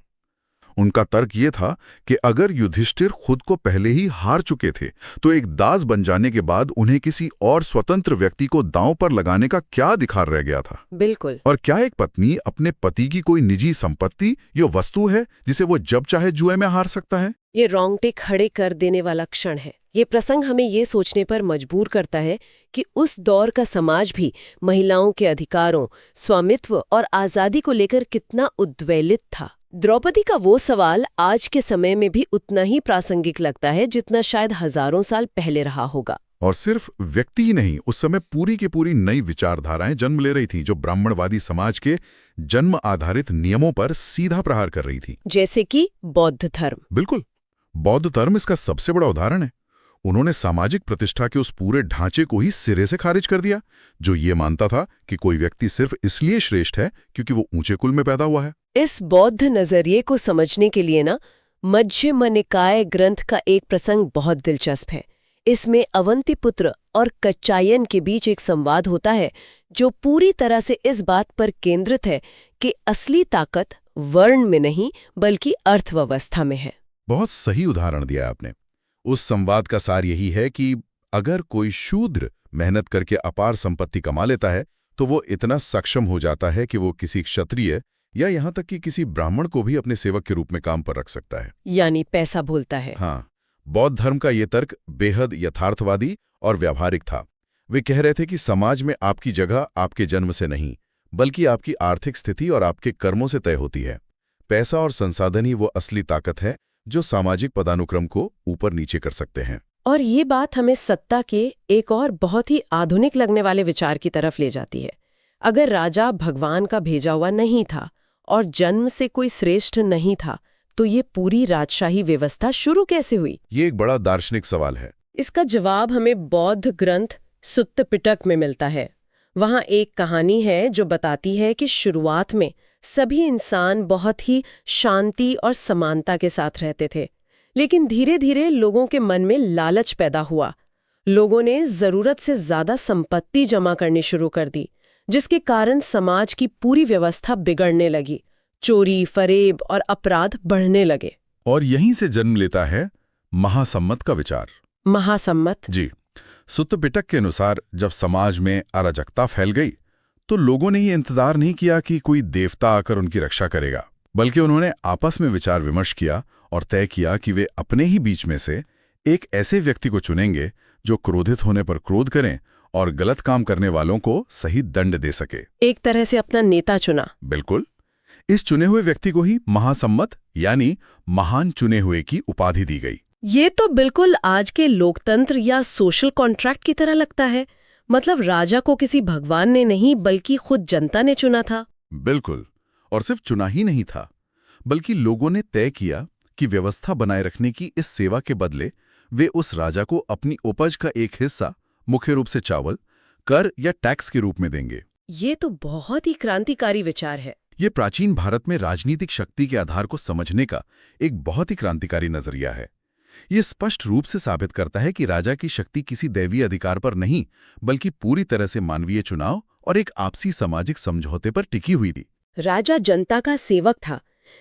उनका तर्क ये था कि अगर युधिष्ठिर खुद को पहले ही हार चुके थे तो एक दास बन जाने के बाद उन्हें किसी और स्वतंत्र व्यक्ति को दांव पर लगाने का क्या अधिकार रह गया था। बिल्कुल। और क्या एक पत्नी अपने पति की कोई निजी संपत्ति या वस्तु है जिसे वो जब चाहे जुए में हार सकता है? ये रोंगटे खड़े कर देने वाला क्षण है। ये प्रसंग हमें ये सोचने पर मजबूर करता है कि उस दौर का समाज भी महिलाओं के अधिकारों, स्वामित्व और आजादी को लेकर कितना उद्वेलित था। द्रौपदी का वो सवाल आज के समय में भी उतना ही प्रासंगिक लगता है जितना शायद हजारों साल पहले रहा होगा। और सिर्फ व्यक्ति ही नहीं, उस समय पूरी की पूरी नई विचारधाराएं जन्म ले रही थीं जो ब्राह्मणवादी समाज के जन्म आधारित नियमों पर सीधा प्रहार कर रही थी। जैसे कि बौद्ध धर्म। बिल्कुल, बौद्ध धर्म इसका सबसे बड़ा उदाहरण है। उन्होंने सामाजिक प्रतिष्ठा के उस पूरे ढांचे को ही सिरे से खारिज कर दिया जो ये मानता था कि कोई व्यक्ति सिर्फ इसलिए श्रेष्ठ है क्योंकि वो ऊंचे कुल में पैदा हुआ है। इस बौद्ध नजरिए को समझने के लिए ना मध्यम निकाय ग्रंथ का एक प्रसंग बहुत दिलचस्प है। इसमें अवंतिपुत्र और कच्चायन के बीच एक संवाद होता है जो पूरी तरह से इस बात पर केंद्रित है कि असली ताकत वर्ण में नहीं बल्कि अर्थव्यवस्था में है। बहुत सही उदाहरण दिया आपने। उस संवाद का सार यही है कि अगर कोई शूद्र मेहनत करके अपार संपत्ति कमा लेता है तो वो इतना सक्षम हो जाता है कि वो किसी क्षत्रिय या यहाँ तक कि किसी ब्राह्मण को भी अपने सेवक के रूप में काम पर रख सकता है, यानी पैसा बोलता है। हाँ, बौद्ध धर्म का ये तर्क बेहद यथार्थवादी और व्यावहारिक था। वे कह रहे थे कि समाज में आपकी जगह आपके जन्म से नहीं बल्कि आपकी आर्थिक स्थिति और आपके कर्मों से तय होती है। पैसा और संसाधन ही वो असली ताकत है जो सामाजिक पदानुक्रम को ऊपर नीचे कर सकते हैं। और ये बात हमें सत्ता के एक और बहुत ही आधुनिक लगने वाले विचार की तरफ ले जाती है। अगर राजा भगवान का भेजा हुआ नहीं था और जन्म से कोई श्रेष्ठ नहीं था, तो ये पूरी राजशाही व्यवस्था शुरू कैसे हुई? ये एक बड़ा दार्शनिक सवाल है। इसका जवाब हमें बौद्ध ग्रंथ सुत्त पिटक में मिलता है। वहाँ एक कहानी है जो बताती है कि शुरुआत में सभी इंसान बहुत ही शांति और समानता के साथ रहते थे, लेकिन धीरे धीरे लोगों के मन में लालच पैदा हुआ। लोगों ने जरूरत से ज्यादा संपत्ति जमा करनी शुरू कर दी, जिसके कारण समाज की पूरी व्यवस्था बिगड़ने लगी। चोरी, फरेब और अपराध बढ़ने लगे। और यहीं से जन्म लेता है महासम्मत का विचार। महासम्मत? जी। सुत्त पिटक के अनुसार जब समाज में अराजकता फैल गई तो लोगों ने ये इंतजार नहीं किया कि कोई देवता आकर उनकी रक्षा करेगा, बल्कि उन्होंने आपस में विचार विमर्श किया और तय किया कि वे अपने ही बीच में से एक ऐसे व्यक्ति को चुनेंगे जो क्रोधित होने पर क्रोध करें और गलत काम करने वालों को सही दंड दे सके। एक तरह से अपना नेता चुना। बिल्कुल। इस चुने हुए व्यक्ति को ही महासम्मत यानी महान चुने हुए की उपाधि दी गई। ये तो बिल्कुल आज के लोकतंत्र या सोशल कॉन्ट्रैक्ट की तरह लगता है। मतलब राजा को किसी भगवान ने नहीं बल्कि खुद जनता ने चुना था। बिल्कुल। और सिर्फ चुना ही नहीं था, बल्कि लोगों ने तय किया कि व्यवस्था बनाए रखने की इस सेवा के बदले वे उस राजा को अपनी उपज का एक हिस्सा, मुख्य रूप से चावल, कर या टैक्स के रूप में देंगे। ये तो बहुत ही क्रांतिकारी विचार है। ये प्राचीन भारत में राजनीतिक शक्ति के आधार को समझने का एक बहुत ही क्रांतिकारी नजरिया है। ये स्पष्ट रूप से साबित करता है कि राजा की शक्ति किसी दैवीय अधिकार पर नहीं, बल्कि पूरी तरह से मानवीय चुनाव और एक आपसी सामाजिक समझौते पर टिकी हुई थी। राजा जनता का सेवक था,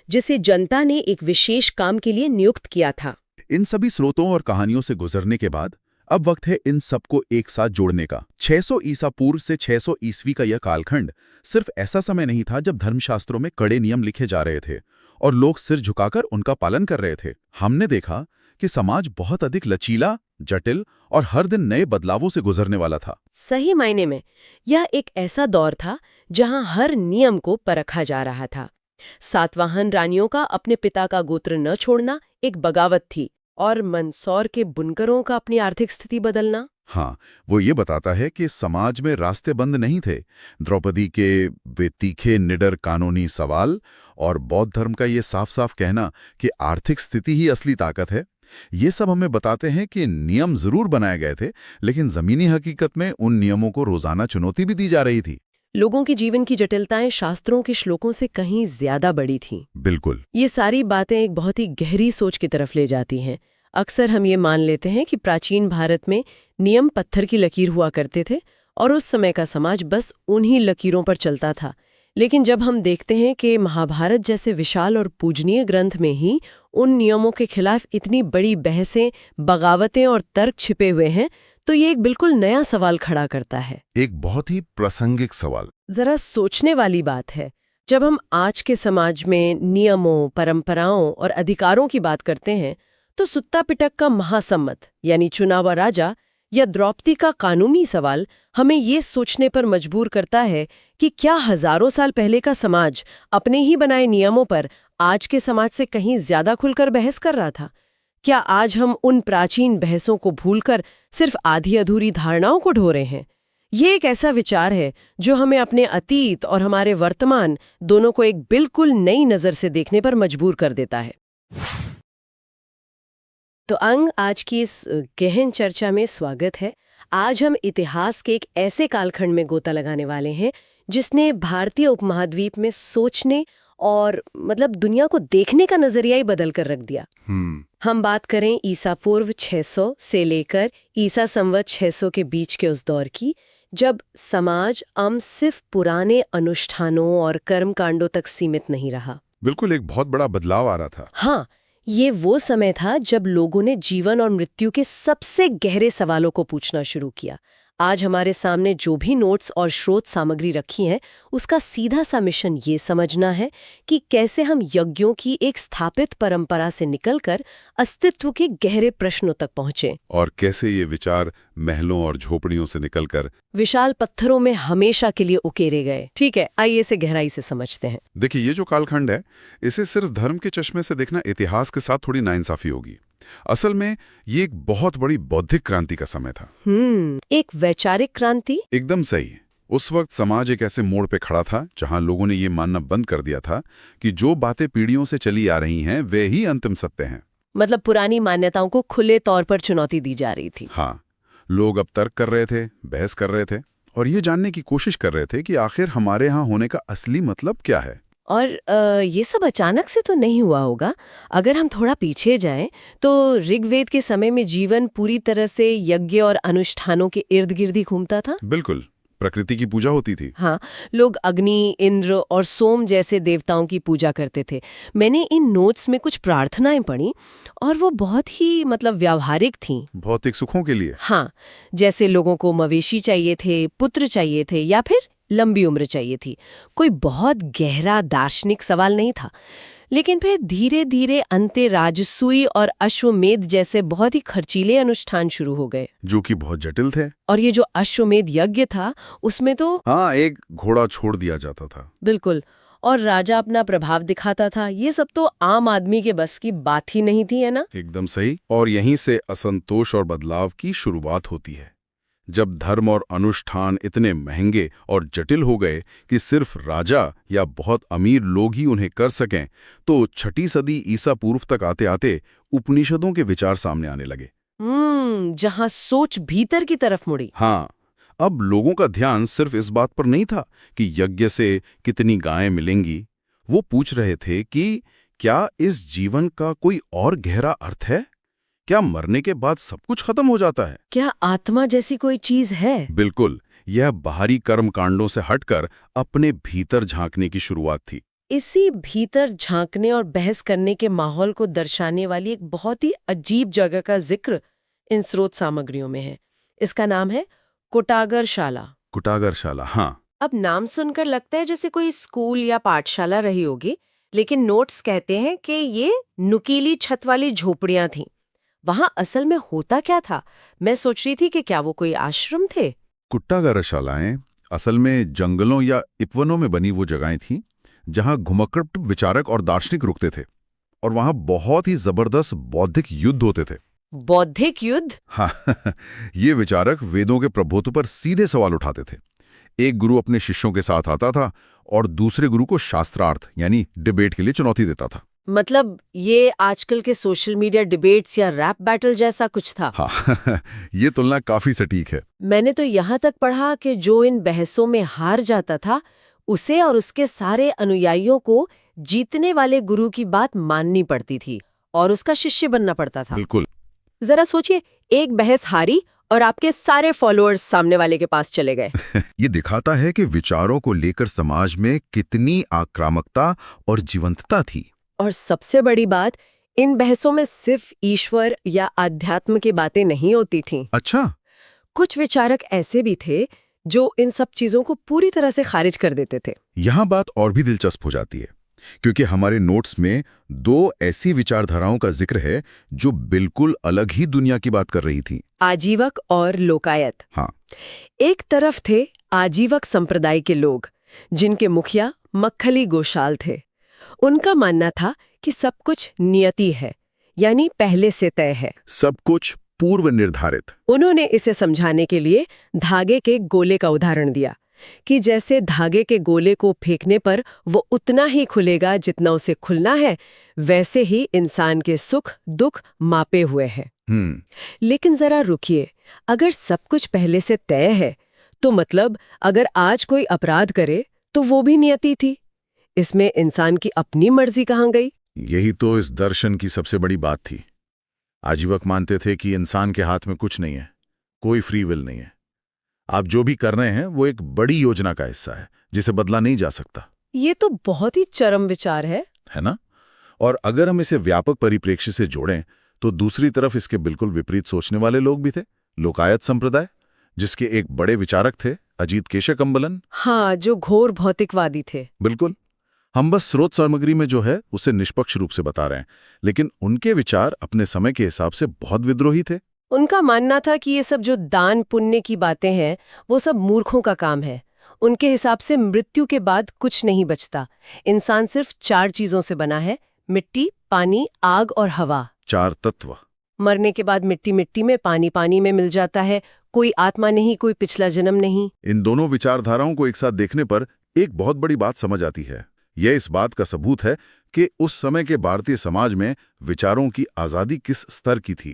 जिसे जनता ने एक विशेष काम के लिए नियुक्त किया था। इन सभी स्रोतों और कहानियों से गुजरने के बाद अब वक्त है इन सबको एक साथ जोड़ने का। 600 ईसा पूर्व से 600 ईस्वी का यह कालखंड सिर्फ ऐसा समय नहीं था जब धर्मशास्त्रों में कड़े नियम लिखे जा रहे थे और लोग सिर झुकाकर उनका पालन कर रहे थे। हमने देखा कि समाज बहुत अधिक लचीला, जटिल और हर दिन नए बदलावों से गुजरने वाला था। सही मायने में यह एक ऐसा दौर था जहां हर नियम को परखा जा रहा था। सातवाहन रानियों का अपने पिता का गोत्र न छोड़ना एक बगावत थी, और मंदसौर के बुनकरों का अपनी आर्थिक स्थिति बदलना। हाँ, वो ये बताता है कि समाज में रास्ते बंद नहीं थे। द्रौपदी के वे तीखे निडर कानूनी सवाल और बौद्ध धर्म का ये साफ साफ कहना कि आर्थिक स्थिति ही असली ताकत है, ये सब हमें बताते हैं कि नियम जरूर बनाए गए थे, लेकिन जमीनी हकीकत में उन नियमों को रोजाना चुनौती भी दी जा रही थी। लोगों की जीवन की जटिलताएं शास्त्रों के श्लोकों से कहीं ज्यादा बड़ी थीं। बिल्कुल। ये सारी बातें एक बहुत ही गहरी सोच की तरफ ले जाती हैं। अक्सर हम ये मान लेते हैं कि प्राचीन भारत में नियम पत्थर की लकीर हुआ करते थे और उस समय का समाज बस उन्हीं लकीरों पर चलता था। लेकिन जब हम देखते हैं कि महाभारत जैसे विशाल और पूजनीय ग्रंथ में ही उन नियमों के खिलाफ इतनी बड़ी बहसें, बगावतें और तर्क छिपे हुए हैं, तो ये एक बिल्कुल नया सवाल खड़ा करता है। एक बहुत ही प्रासंगिक सवाल। जरा सोचने वाली बात है। जब हम आज के समाज में नियमों, परंपराओं और अधिकारों की बात करते हैं, तो सुत्ता पिटक का महासम्मत यानी चुना हुआ राजा या द्रौपदी का कानूनी सवाल हमें ये सोचने पर मजबूर करता है कि क्या हजारों साल पहले का समाज अपने ही बनाए नियमों पर आज के समाज से कहीं ज्यादा खुलकर बहस कर रहा था? क्या आज हम उन प्राचीन बहसों को भूलकर सिर्फ आधी अधूरी धारणाओं को ढो रहे हैं? ये एक ऐसा विचार है जो हमें अपने अतीत और हमारे वर्तमान दोनों को एक बिल्कुल नई नजर से देखने पर मजबूर कर देता है। तो अंग, आज की इस गहन चर्चा में स्वागत है। आज हम इतिहास के एक ऐसे कालखंड में गोता लगाने वाले हैं जिसने भारतीय उपमहाद्वीप में सोचने और दुनिया को देखने का नजरिया ही बदल कर रख दिया। हम बात करें ईसा पूर्व 600 से लेकर ईसा संवत 600 के बीच के उस दौर की, जब समाज सिर्फ पुराने अनुष्ठानों और कर्मकांडों तक सीमित नहीं रहा। बिल्कुल, एक बहुत बड़ा बदलाव आ रहा था। हाँ, ये वो समय था जब लोगों ने जीवन और मृत्यु के सबसे गहरे सवालों को पूछना शुरू किया। आज हमारे सामने जो भी नोट्स और स्रोत सामग्री रखी हैं, उसका सीधा सा मिशन ये समझना है कि कैसे हम यज्ञों की एक स्थापित परंपरा से निकलकर अस्तित्व के गहरे प्रश्नों तक पहुंचे और कैसे ये विचार महलों और झोपड़ियों से निकलकर विशाल पत्थरों में हमेशा के लिए उकेरे गए। ठीक है, आइए इसे गहराई से समझते हैं। देखिए, ये जो कालखंड है, इसे सिर्फ धर्म के चश्मे से देखना इतिहास के साथ थोड़ी नाइंसाफी होगी। असल में ये एक बहुत बड़ी बौद्धिक क्रांति का समय था। एक वैचारिक क्रांति। एकदम सही। उस वक्त समाज एक ऐसे मोड़ पे खड़ा था जहां लोगों ने ये मानना बंद कर दिया था कि जो बातें पीढ़ियों से चली आ रही हैं वे ही अंतिम सत्य हैं। मतलब पुरानी मान्यताओं को खुले तौर पर चुनौती दी जा रही थी। हाँ, लोग अब तर्क कर रहे थे, बहस कर रहे थे और ये जानने की कोशिश कर रहे थे कि आखिर हमारे यहाँ होने का असली मतलब क्या है। और ये सब अचानक से तो नहीं हुआ होगा। अगर हम थोड़ा पीछे जाएं तो ऋग्वेद के समय में जीवन पूरी तरह से यज्ञ और अनुष्ठानों के इर्द गिर्द ही घूमता था। बिल्कुल, प्रकृति की पूजा होती थी। हाँ, लोग अग्नि, इंद्र और सोम जैसे देवताओं की पूजा करते थे। मैंने इन नोट्स में कुछ प्रार्थनाएं पढ़ी और वो बहुत ही व्यावहारिक थीं। भौतिक सुखों के लिए। हाँ, जैसे लोगों को मवेशी चाहिए थे, पुत्र चाहिए थे या फिर लंबी उम्र चाहिए थी। कोई बहुत गहरा दार्शनिक सवाल नहीं था। लेकिन फिर धीरे धीरे अंत्य राजसूय और अश्वमेध जैसे बहुत ही खर्चीले अनुष्ठान शुरू हो गए, जो कि बहुत जटिल थे। और ये जो अश्वमेध यज्ञ था उसमें तो एक घोड़ा छोड़ दिया जाता था। बिल्कुल, और राजा अपना प्रभाव दिखाता था। ये सब तो आम आदमी के बस की बात ही नहीं थी, है ना? एकदम सही। और यहीं से असंतोष और बदलाव की शुरुआत होती है। जब धर्म और अनुष्ठान इतने महंगे और जटिल हो गए कि सिर्फ राजा या बहुत अमीर लोग ही उन्हें कर सकें, तो 6ठी सदी ईसा पूर्व तक आते आते उपनिषदों के विचार सामने आने लगे। जहां सोच भीतर की तरफ मुड़ी। हाँ, अब लोगों का ध्यान सिर्फ इस बात पर नहीं था कि यज्ञ से कितनी गायें मिलेंगी। वो पूछ रहे थे कि क्या इस जीवन का कोई और गहरा अर्थ है? क्या मरने के बाद सब कुछ खत्म हो जाता है? क्या आत्मा जैसी कोई चीज है? बिल्कुल, यह बाहरी कर्म कांडों से हटकर अपने भीतर झांकने की शुरुआत थी। इसी भीतर झांकने और बहस करने के माहौल को दर्शाने वाली एक बहुत ही अजीब जगह का जिक्र इन स्रोत सामग्रियों में है। इसका नाम है कुटागरशाला। कुटागरशाला, हाँ। अब नाम सुनकर लगता है जैसे कोई स्कूल या पाठशाला रही होगी, लेकिन नोट्स कहते हैं कि ये नुकीली छत वाली झोपड़ियां थीं। वहां असल में होता क्या था? मैं सोच रही थी कि क्या वो कोई आश्रम थे? कुटागरशालाएं असल में जंगलों या उपवनों में बनी वो जगहें थीं जहां घुमक्कड़ विचारक और दार्शनिक रुकते थे, और वहां बहुत ही जबरदस्त बौद्धिक युद्ध होते थे। बौद्धिक युद्ध? हाँ, ये विचारक वेदों के प्रभुत्व पर सीधे सवाल उठाते थे। एक गुरु अपने शिष्यों के साथ आता था और दूसरे गुरु को शास्त्रार्थ यानी डिबेट के लिए चुनौती देता था। मतलब ये आजकल के सोशल मीडिया डिबेट्स या रैप बैटल जैसा कुछ था? हाँ, ये तुलना काफी सटीक है। मैंने तो यहाँ तक पढ़ा कि जो इन बहसों में हार जाता था, उसे और उसके सारे अनुयायियों को जीतने वाले गुरु की बात माननी पड़ती थी और उसका शिष्य बनना पड़ता था। बिल्कुल। जरा सोचिए, एक बहस हारी और आपके सारे फॉलोअर्स सामने वाले के पास चले गए। ये दिखाता है कि विचारों को लेकर समाज में कितनी आक्रामकता और जीवंतता थी। और सबसे बड़ी बात, इन बहसों में सिर्फ ईश्वर या अध्यात्म की बातें नहीं होती थीं। अच्छा। कुछ विचारक ऐसे भी थे जो इन सब चीजों को पूरी तरह से खारिज कर देते थे। यहाँ बात और भी दिलचस्प हो जाती है, क्योंकि हमारे नोट्स में 2 ऐसी विचारधाराओं का जिक्र है जो बिल्कुल अलग ही दुनिया की बात कर रही थी। आजीवक और लोकायत। हाँ। एक तरफ थे आजीवक संप्रदाय के लोग, जिनके मुखिया मक्खली गोशाल थे। उनका मानना था कि सब कुछ नियति है, यानी पहले से तय है, सब कुछ पूर्व निर्धारित। उन्होंने इसे समझाने के लिए धागे के गोले का उदाहरण दिया कि जैसे धागे के गोले को फेंकने पर वो उतना ही खुलेगा जितना उसे खुलना है, वैसे ही इंसान के सुख दुख मापे हुए हैं। लेकिन जरा रुकिए, अगर सब कुछ पहले से तय है तो मतलब अगर आज कोई अपराध करे तो वो भी नियति थी। इसमें इंसान की अपनी मर्जी कहाँ गई? यही तो इस दर्शन की सबसे बड़ी बात थी। आजीवक मानते थे कि इंसान के हाथ में कुछ नहीं है, कोई फ्री विल नहीं है। आप जो भी कर रहे हैं वो एक बड़ी योजना का हिस्सा है जिसे बदला नहीं जा सकता। ये तो बहुत ही चरम विचार है ना? और अगर हम इसे व्यापक परिप्रेक्ष्य से जोड़ें तो दूसरी तरफ इसके बिल्कुल विपरीत सोचने वाले लोग भी थे। लोकायत संप्रदाय, जिसके एक बड़े विचारक थे अजीत केशकम्बलन। हाँ, जो घोर भौतिकवादी थे। बिल्कुल। हम बस स्रोत सामग्री में जो है उसे निष्पक्ष रूप से बता रहे हैं, लेकिन उनके विचार अपने समय के हिसाब से बहुत विद्रोही थे। उनका मानना था कि ये सब जो दान पुण्य की बातें हैं वो सब मूर्खों का काम है। उनके हिसाब से मृत्यु के बाद कुछ नहीं बचता। इंसान सिर्फ 4 चीजों से बना है, मिट्टी, पानी, आग और हवा। 4 तत्व। मरने के बाद मिट्टी मिट्टी में, पानी पानी में मिल जाता है। कोई आत्मा नहीं, कोई पिछला जन्म नहीं। इन दोनों विचारधाराओं को एक साथ देखने पर एक बहुत बड़ी बात समझ आती है। यह इस बात का सबूत है कि उस समय के भारतीय समाज में विचारों की आजादी किस स्तर की थी।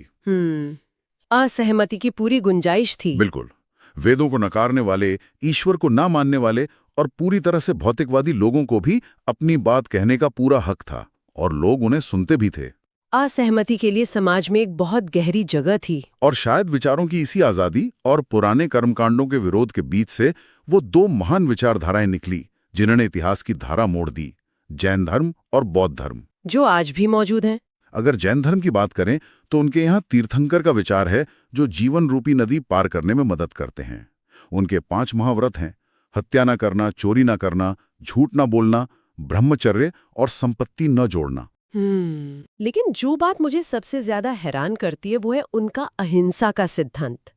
असहमति की पूरी गुंजाइश थी। बिल्कुल। वेदों को नकारने वाले, ईश्वर को ना मानने वाले और पूरी तरह से भौतिकवादी लोगों को भी अपनी बात कहने का पूरा हक था, और लोग उन्हें सुनते भी थे। असहमति के लिए समाज में एक बहुत गहरी जगह थी। और शायद विचारों की इसी आजादी और पुराने कर्मकांडों के विरोध के बीच से वो 2 महान विचारधाराएं निकली जिन्होंने इतिहास की धारा मोड़ दी, जैन धर्म और बौद्ध धर्म, जो आज भी मौजूद हैं। अगर जैन धर्म की बात करें तो उनके यहाँ तीर्थंकर का विचार है, जो जीवन रूपी नदी पार करने में मदद करते हैं। उनके 5 महाव्रत हैं: हत्या न करना, चोरी न करना, झूठ न बोलना, ब्रह्मचर्य और संपत्ति न जोड़ना। लेकिन जो बात मुझे सबसे ज्यादा हैरान करती है वो है उनका अहिंसा का सिद्धांत।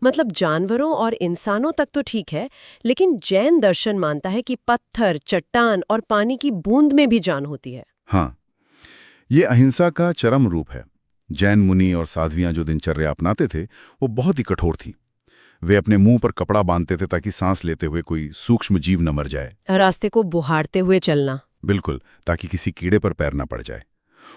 मतलब जानवरों और इंसानों तक तो ठीक है, लेकिन जैन दर्शन मानता है कि पत्थर, चट्टान और पानी की बूंद में भी जान होती है। हाँ, ये अहिंसा का चरम रूप है। जैन मुनि और साध्वियां जो दिनचर्या अपनाते थे वो बहुत ही कठोर थी। वे अपने मुंह पर कपड़ा बांधते थे ताकि सांस लेते हुए कोई सूक्ष्म जीव न मर जाए। रास्ते को बुहारते हुए चलना। बिल्कुल, ताकि किसी कीड़े पर पैर न पड़ जाए।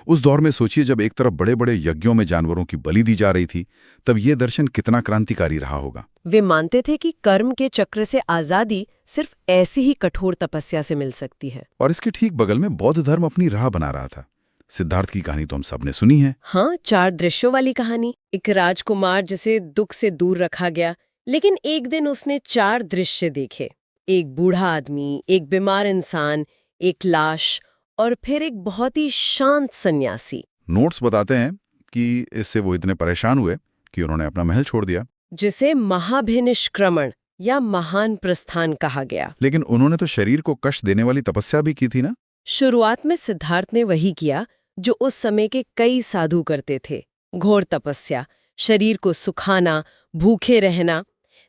उस दौर में सोचिए, जब एक तरफ बड़े बड़े यज्ञों में जानवरों की बलि दी जा रही थी, तब ये दर्शन कितना क्रांतिकारी रहा होगा। वे मानते थे कि कर्म के चक्र से आजादी सिर्फ ऐसी ही कठोर तपस्या से मिल सकती है। और इसके ठीक बगल में बौद्ध धर्म अपनी राह बना रहा था। सिद्धार्थ की कहानी तो हम सबने सुनी है। हाँ, 4 दृश्यों वाली कहानी। एक राजकुमार जिसे दुख से दूर रखा गया, लेकिन एक दिन उसने 4 दृश्य देखे। एक बूढ़ा आदमी, एक बीमार इंसान, एक लाश और फिर एक बहुत ही शांत सन्यासी। नोट्स बताते हैं कि इससे वो इतने परेशान हुए कि उन्होंने अपना महल छोड़ दिया, जिसे महाभिनिष्क्रमण या महान प्रस्थान कहा गया। लेकिन उन्होंने तो शरीर को कष्ट देने वाली तपस्या भी की थी ना। शुरुआत में सिद्धार्थ ने वही किया जो उस समय के कई साधु करते थे, घोर तपस्या, शरीर को सुखाना, भूखे रहना।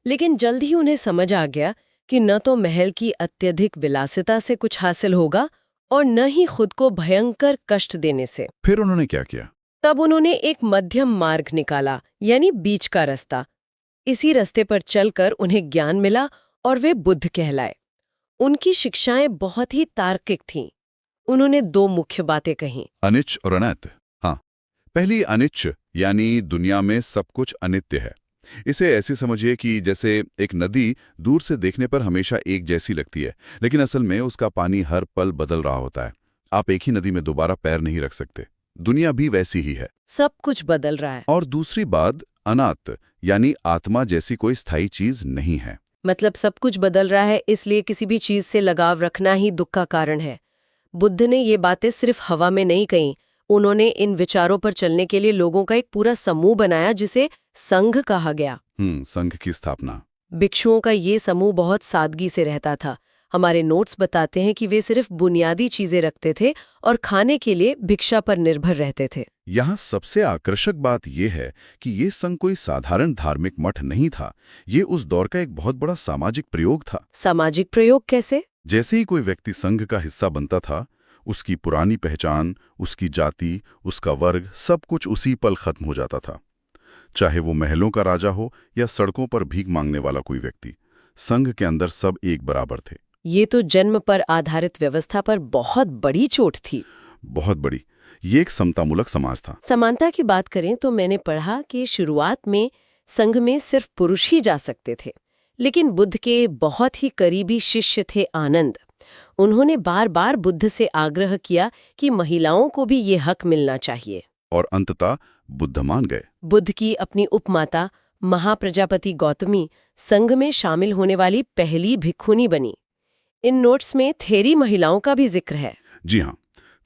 लेकिन जल्द ही उन्हें समझ आ गया कि न तो महल की अत्यधिक विलासिता से कुछ हासिल होगा और न ही खुद को भयंकर कष्ट देने से। फिर उन्होंने क्या किया? तब उन्होंने एक मध्यम मार्ग निकाला, यानी बीच का रास्ता। इसी रास्ते पर चलकर उन्हें ज्ञान मिला और वे बुद्ध कहलाए। उनकी शिक्षाएं बहुत ही तार्किक थीं। उन्होंने 2 मुख्य बातें कहीं, अनिच्छ और अनैत। हाँ, पहली अनिच्छ, यानी दुनिया में सब कुछ अनित्य है। इसे ऐसे समझिए कि जैसे एक नदी दूर से देखने पर हमेशा एक जैसी लगती है, लेकिन असल में उसका पानी हर पल बदल रहा होता है। आप एक ही नदी में दोबारा पैर नहीं रख सकते। दुनिया भी वैसी ही है, सब कुछ बदल रहा है। और दूसरी बात अनात, यानी आत्मा जैसी कोई स्थायी चीज नहीं है। मतलब सब कुछ बदल रहा है, इसलिए किसी भी चीज से लगाव रखना ही दुख का कारण है। बुद्ध ने ये बातें सिर्फ हवा में नहीं कहीं। उन्होंने इन विचारों पर चलने के लिए लोगों का एक पूरा समूह बनाया जिसे संघ कहा गया। संघ की स्थापना। भिक्षुओं का ये समूह बहुत सादगी से रहता था। हमारे नोट्स बताते हैं कि वे सिर्फ बुनियादी चीजें रखते थे और खाने के लिए भिक्षा पर निर्भर रहते थे। यहाँ सबसे आकर्षक बात यह है कि ये संघ कोई साधारण धार्मिक मठ नहीं था। ये उस दौर का एक बहुत बड़ा सामाजिक प्रयोग था। सामाजिक प्रयोग कैसे? जैसे ही कोई व्यक्ति संघ का हिस्सा बनता था, उसकी पुरानी पहचान, उसकी जाति, उसका वर्ग, सब कुछ उसी पल खत्म हो जाता था। चाहे वो महलों का राजा हो या सड़कों पर भीख मांगने वाला कोई व्यक्ति, संघ के अंदर सब एक बराबर थे। ये तो जन्म पर आधारित व्यवस्था पर बहुत बड़ी चोट थी। बहुत बड़ी। ये एक समतामूलक समाज था। समानता की बात करें तो मैंने पढ़ा कि शुरुआत में संघ में सिर्फ पुरुष ही जा सकते थे, लेकिन बुद्ध के बहुत ही करीबी शिष्य थे आनंद। उन्होंने बार बार बुद्ध से आग्रह किया कि महिलाओं को भी ये हक मिलना चाहिए, और अंततः बुद्ध मान गए। बुद्ध की अपनी उपमाता महाप्रजापति गौतमी संघ में शामिल होने वाली पहली भिक्षुनी बनी। इन नोट्स में थेरी महिलाओं का भी जिक्र है। जी हाँ,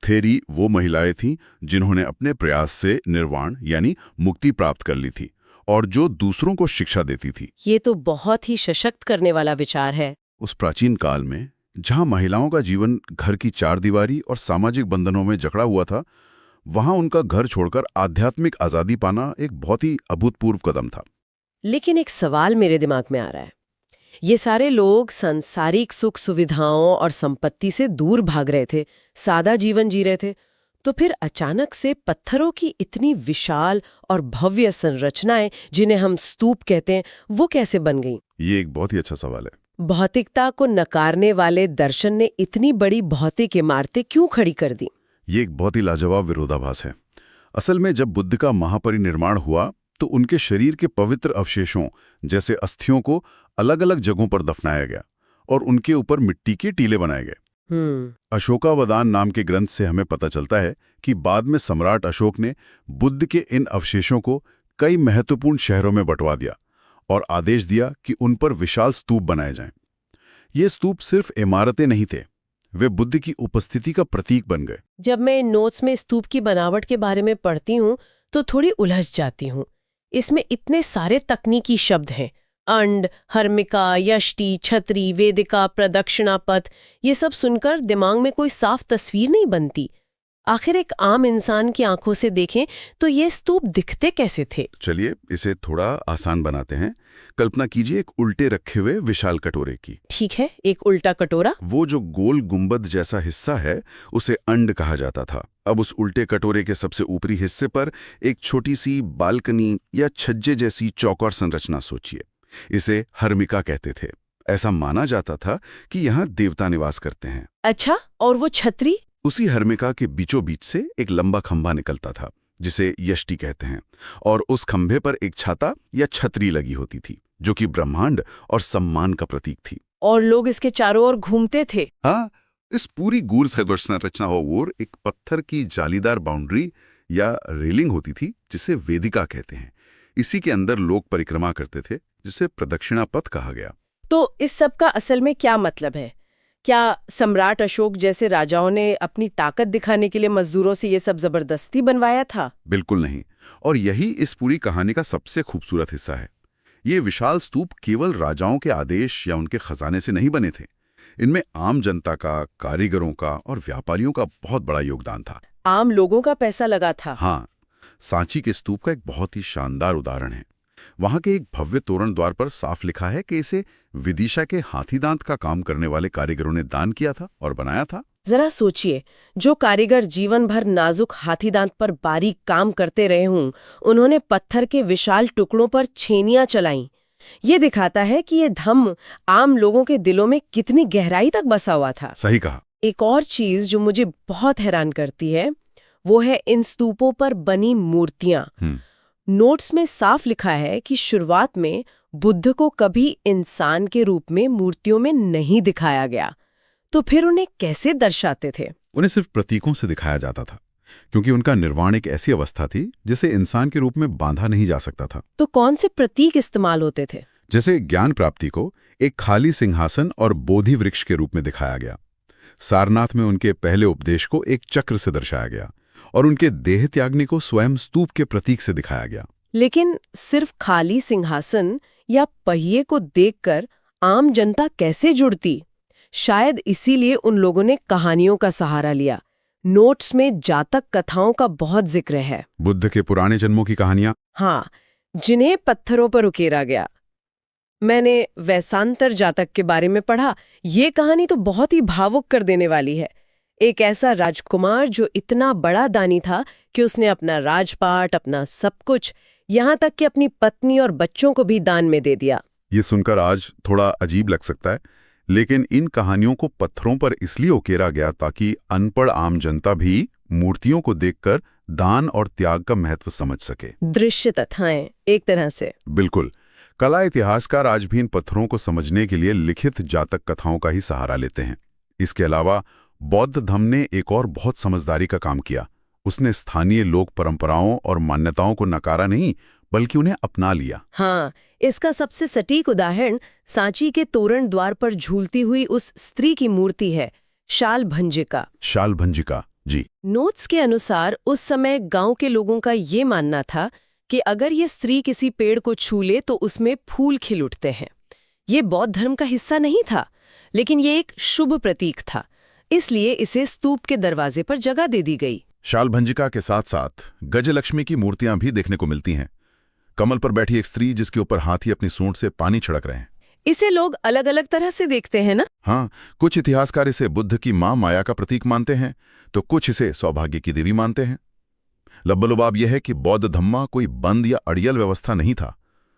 थेरी वो महिलाएं थीं जिन्होंने अपने प्रयास से निर्वाण यानी मुक्ति प्राप्त कर ली थी। और जो दूसरों को शिक्षा देती थी। ये तो बहुत ही सशक्त करने वाला विचार है। उस प्राचीन काल में जहां महिलाओं का जीवन घर की चारदीवारी और सामाजिक बंधनों में जकड़ा हुआ था, वहां उनका घर छोड़कर आध्यात्मिक आजादी पाना एक बहुत ही अभूतपूर्व कदम था। लेकिन एक सवाल मेरे दिमाग में आ रहा है। ये सारे लोग सांसारिक सुख सुविधाओं और संपत्ति से दूर भाग रहे थे, सादा जीवन जी रहे थे, तो फिर अचानक से पत्थरों की इतनी विशाल और भव्य संरचनाएं, जिन्हें हम स्तूप कहते हैं, वो कैसे बन गईं? ये एक बहुत ही अच्छा सवाल है। भौतिकता को नकारने वाले दर्शन ने इतनी बड़ी भौतिक इमारतें क्यों खड़ी कर दी? ये एक बहुत ही लाजवाब विरोधाभास है। असल में जब बुद्ध का महापरिनिर्वाण हुआ तो उनके शरीर के पवित्र अवशेषों जैसे अस्थियों को अलग अलग जगहों पर दफनाया गया और उनके ऊपर मिट्टी के टीले बनाए गए। अशोकावदान नाम के ग्रंथ से हमें पता चलता है कि बाद में सम्राट अशोक ने बुद्ध के इन अवशेषों को कई महत्वपूर्ण शहरों में बंटवा दिया और आदेश दिया कि उन पर विशाल स्तूप बनाए जाएं। ये स्तूप सिर्फ इमारतें नहीं थे, वे बुद्ध की उपस्थिति का प्रतीक बन गए। जब मैं इन नोट्स में स्तूप की बनावट के बारे में पढ़ती हूँ तो थोड़ी उलझ जाती हूँ। इसमें इतने सारे तकनीकी शब्द हैं, अंड, हर्मिका, यष्टि, छतरी, वेदिका, प्रदक्षिणा पथ। ये सब सुनकर दिमाग में कोई साफ तस्वीर नहीं बनती। आखिर एक आम इंसान की आंखों से देखें तो ये स्तूप दिखते कैसे थे? चलिए इसे थोड़ा आसान बनाते हैं। कल्पना कीजिए एक उल्टे रखे हुए विशाल कटोरे की। ठीक है, एक उल्टा कटोरा। वो जो गोल गुंबद जैसा हिस्सा है उसे अंड कहा जाता था। अब उस उल्टे कटोरे के सबसे ऊपरी हिस्से पर एक छोटी सी बालकनी या छज्जे जैसी चौकोर संरचना सोचिए। इसे हर्मिका कहते थे। ऐसा माना जाता था कि यहाँ देवता निवास करते हैं। अच्छा, और वो छतरी? उसी हर्मिका के बीचों बीच से एक लंबा खंभा निकलता था जिसे यष्टि कहते हैं, और उस खंभे पर एक छाता या छतरी लगी होती थी जो कि ब्रह्मांड और सम्मान का प्रतीक थी। और लोग इसके चारों ओर घूमते थे। हाँ, इस पूरी गूढ़ संरचना और एक पत्थर की जालीदार बाउंड्री या रेलिंग होती थी जिसे वेदिका कहते हैं। इसी के अंदर लोग परिक्रमा करते थे जिसे प्रदक्षिणा पथ कहा गया। तो इस सब का असल में क्या मतलब है? क्या सम्राट अशोक जैसे राजाओं ने अपनी ताकत दिखाने के लिए मजदूरों से ये सब जबरदस्ती बनवाया था? बिल्कुल नहीं, और यही इस पूरी कहानी का सबसे खूबसूरत हिस्सा है। ये विशाल स्तूप केवल राजाओं के आदेश या उनके खजाने से नहीं बने थे। इनमें आम जनता का, कारीगरों का और व्यापारियों का बहुत बड़ा योगदान था। आम लोगों का पैसा लगा था। हाँ, सांची के स्तूप का एक बहुत ही शानदार उदाहरण है। वहां के एक भव्य तोरण द्वार पर साफ लिखा है कि इसे विदिशा के हाथी दांत का काम करने वाले कारीगरों ने दान किया था और बनाया था। जरा सोचिए, जो कारीगर जीवन भर नाजुक हाथी दांत पर बारीक काम करते रहे हों, उन्होंने पत्थर के विशाल टुकड़ों पर छेनियां चलाईं। ये दिखाता है कि ये धम्म आम लोगों के दिलों में कितनी गहराई तक बसा हुआ था। सही कहा। एक और चीज जो मुझे बहुत हैरान करती है वो है इन स्तूपों पर बनी मूर्तियां। नोट्स में साफ लिखा है कि शुरुआत में बुद्ध को कभी इंसान के रूप में मूर्तियों में नहीं दिखाया गया, तो फिर उन्हें कैसे दर्शाते थे? उन्हें सिर्फ प्रतीकों से दिखाया जाता था, क्योंकि उनका निर्वाण एक ऐसी अवस्था थी जिसे इंसान के रूप में बांधा नहीं जा सकता था। तो कौन से प्रतीक इस्तेमाल होते थे? जैसे ज्ञान प्राप्ति को एक खाली सिंहासन और बोधि वृक्ष के रूप में दिखाया गया। सारनाथ में उनके पहले उपदेश को एक चक्र से दर्शाया गया और उनके देह त्यागने को स्वयं स्तूप के प्रतीक से दिखाया गया। लेकिन सिर्फ खाली सिंहासन या पहिए को देखकर आम जनता कैसे जुड़ती? शायद इसीलिए उन लोगों ने कहानियों का सहारा लिया। नोट्स में जातक कथाओं का बहुत जिक्र है। बुद्ध के पुराने जन्मों की कहानियां। हाँ, जिन्हें पत्थरों पर उकेरा गया। मैंने वैसांतर जातक के बारे में पढ़ा। ये कहानी तो बहुत ही भावुक कर देने वाली है। एक ऐसा राजकुमार जो इतना बड़ा दानी था कि उसने अपना राजपाट, अपना सब कुछ, यहाँ तक कि अपनी पत्नी और बच्चों को भी दान में दे दिया। ये सुनकर आज थोड़ा अजीब लग सकता है, लेकिन इन कहानियों को पत्थरों पर इसलिए उकेरा गया ताकि अनपढ़ आम जनता भी मूर्तियों को देखकर दान और त्याग का महत्व समझ सके। दृश्य कथाएं एक तरह से। बिल्कुल। कला इतिहासकार आज भी इन पत्थरों को समझने के लिए लिखित जातक कथाओं का ही सहारा लेते हैं। इसके अलावा बौद्ध धम्म ने एक और बहुत समझदारी का काम किया। उसने स्थानीय लोक परंपराओं और मान्यताओं को नकारा नहीं, बल्कि उन्हें अपना लिया। हाँ, इसका सबसे सटीक उदाहरण सांची के तोरण द्वार पर झूलती हुई उस स्त्री की मूर्ति है, शालभंजिका। शालभंजिका, जी। नोट्स के अनुसार उस समय गांव के लोगों का ये मानना था कि अगर ये स्त्री किसी पेड़ को छू ले तो उसमें फूल खिल उठते हैं। ये बौद्ध धर्म का हिस्सा नहीं था, लेकिन ये एक शुभ प्रतीक था, इसलिए इसे स्तूप के दरवाजे पर जगह दे दी गई। शालभंजिका के साथ साथ गजलक्ष्मी की मूर्तियां भी देखने को मिलती हैं। कमल पर बैठी एक स्त्री जिसके ऊपर हाथी अपनी सूंड से पानी छिड़क रहे हैं। इसे लोग अलग अलग तरह से देखते हैं ना? हाँ, कुछ इतिहासकार इसे बुद्ध की मां माया का प्रतीक मानते हैं, तो कुछ इसे सौभाग्य की देवी मानते हैं। लब्बलुबाब यह है कि बौद्ध धम्मा कोई बंद या अड़ियल व्यवस्था नहीं था।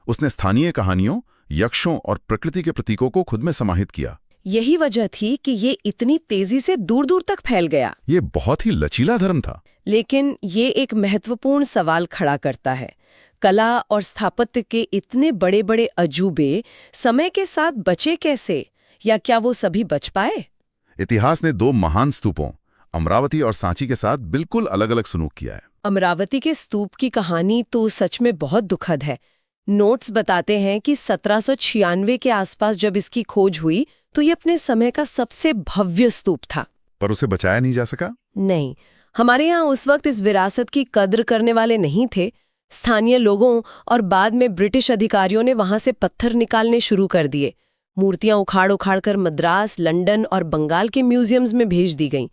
उसने स्थानीय कहानियों, यक्षों और प्रकृति के प्रतीकों को खुद में समाहित किया। यही वजह थी कि ये इतनी तेजी से दूर दूर तक फैल गया। ये बहुत ही लचीला धर्म था। लेकिन ये एक महत्वपूर्ण सवाल खड़ा करता है। कला और स्थापत्य के इतने बड़े बड़े अजूबे समय के साथ बचे कैसे, या क्या वो सभी बच पाए? इतिहास ने दो महान स्तूपों अमरावती और सांची के साथ बिल्कुल अलग अलग सलूक किया है। अमरावती के स्तूप की कहानी तो सच में बहुत दुखद है। नोट्स बताते हैं कि 1796 के आसपास जब इसकी खोज हुई तो ये अपने समय का सबसे भव्य स्तूप था। पर उसे बचाया नहीं जा सका? नहीं, हमारे यहाँ उस वक्त इस विरासत की कद्र करने वाले नहीं थे। स्थानीय लोगों और बाद में ब्रिटिश अधिकारियों ने वहां से पत्थर निकालने शुरू कर दिए। मूर्तियां उखाड़ उखाड़ कर मद्रास, लंदन और बंगाल के म्यूजियम्स में भेज दी गईं।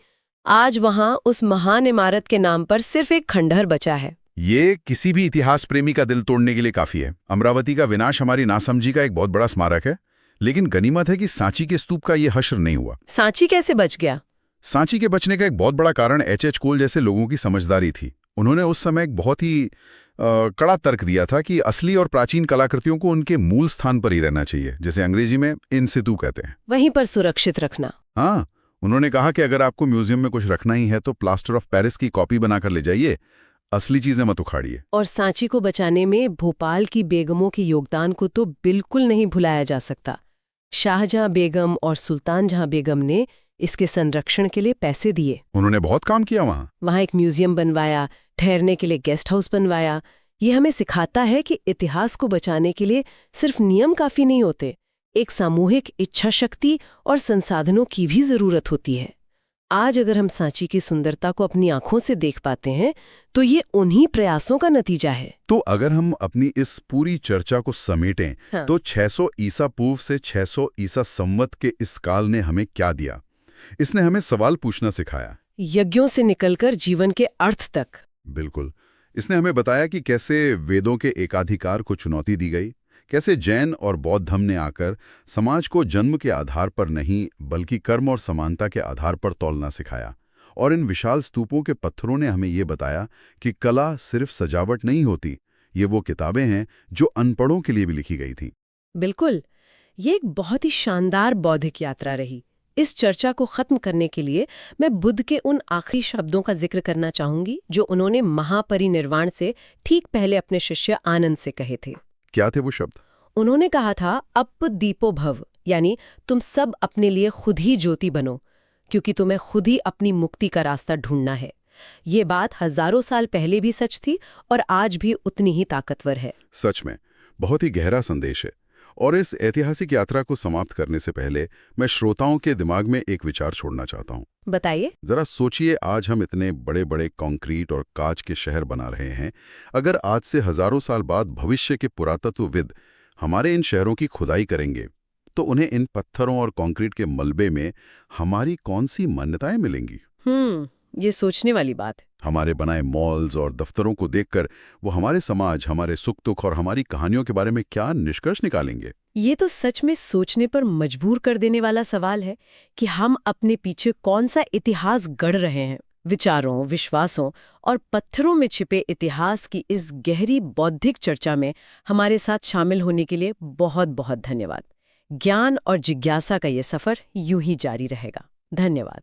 आज वहां उस महान इमारत के नाम पर सिर्फ एक खंडहर बचा है। ये किसी भी इतिहास प्रेमी का दिल तोड़ने के लिए काफी है। अमरावती का विनाश हमारी नासमझी का एक बहुत बड़ा स्मारक है, लेकिन गनीमत है कि सांची के स्तूप का ये हश्र नहीं हुआ। सांची कैसे बच गया? सांची के बचने का एक बहुत बड़ा कारण एच कोल जैसे लोगों की समझदारी थी। उन्होंने उस समय एक बहुत ही कड़ा तर्क दिया था कि असली और प्राचीन कलाकृतियों को उनके मूल स्थान पर ही रहना चाहिए, जिसे अंग्रेजी में इन सितु कहते हैं। वहीं पर सुरक्षित रखना। हाँ, उन्होंने कहा कि अगर आपको म्यूजियम में कुछ रखना ही है तो प्लास्टर ऑफ पेरिस की कॉपी बनाकर ले जाइए, असली चीजें मत उखाड़िए। और सांची को बचाने में भोपाल की बेगमों के योगदान को तो बिल्कुल नहीं भुलाया जा सकता। शाहजहां बेगम और सुल्तान जहां बेगम ने इसके संरक्षण के लिए पैसे दिए। उन्होंने बहुत काम किया। वहां एक म्यूजियम बनवाया, ठहरने के लिए गेस्ट हाउस बनवाया। ये हमें सिखाता है कि इतिहास को बचाने के लिए सिर्फ नियम काफी नहीं होते, एक सामूहिक इच्छा शक्ति और संसाधनों की भी जरूरत होती है। आज अगर हम सांची की सुंदरता को अपनी आंखों से देख पाते हैं तो ये उन्हीं प्रयासों का नतीजा है। तो अगर हम अपनी इस पूरी चर्चा को समेटें, हाँ। तो 600 ईसा पूर्व से 600 ईसा संवत के इस काल ने हमें क्या दिया? इसने हमें सवाल पूछना सिखाया, यज्ञों से निकलकर जीवन के अर्थ तक। बिल्कुल। इसने हमें बताया कि कैसे वेदों के एकाधिकार को चुनौती दी गई, कैसे जैन और बौद्ध धर्म ने आकर समाज को जन्म के आधार पर नहीं बल्कि कर्म और समानता के आधार पर तौलना सिखाया। और इन विशाल स्तूपों के पत्थरों ने हमें ये बताया कि कला सिर्फ सजावट नहीं होती, ये वो किताबें हैं जो अनपढ़ों के लिए भी लिखी गई थी। बिल्कुल, ये एक बहुत ही शानदार बौद्धिक यात्रा रही। इस चर्चा को खत्म करने के लिए मैं बुद्ध के उन आखिरी शब्दों का जिक्र करना चाहूंगी जो उन्होंने महापरिनिर्वाण से ठीक पहले अपने शिष्य आनंद से कहे थे। क्या थे वो शब्द? उन्होंने कहा था, अप दीपो भव, यानी तुम सब अपने लिए खुद ही ज्योति बनो, क्योंकि तुम्हें खुद ही अपनी मुक्ति का रास्ता ढूंढना है। ये बात हजारों साल पहले भी सच थी और आज भी उतनी ही ताकतवर है। सच में बहुत ही गहरा संदेश है। और इस ऐतिहासिक यात्रा को समाप्त करने से पहले मैं श्रोताओं के दिमाग में एक विचार छोड़ना चाहता हूँ। बताइए। जरा सोचिए, आज हम इतने बड़े बड़े कंक्रीट और कांच के शहर बना रहे हैं। अगर आज से हजारों साल बाद भविष्य के पुरातत्वविद हमारे इन शहरों की खुदाई करेंगे, तो उन्हें इन पत्थरों और कंक्रीट के मलबे में हमारी कौन सी मान्यताएं मिलेंगी? ये सोचने वाली बात है। हमारे बनाए मॉल्स और दफ्तरों को देखकर वो हमारे समाज, हमारे सुख दुख और हमारी कहानियों के बारे में क्या निष्कर्ष निकालेंगे? ये तो सच में सोचने पर मजबूर कर देने वाला सवाल है कि हम अपने पीछे कौन सा इतिहास गढ़ रहे हैं। विचारों, विश्वासों और पत्थरों में छिपे इतिहास की इस गहरी बौद्धिक चर्चा में हमारे साथ शामिल होने के लिए बहुत बहुत धन्यवाद। ज्ञान और जिज्ञासा का ये सफर यूं ही जारी रहेगा। धन्यवाद।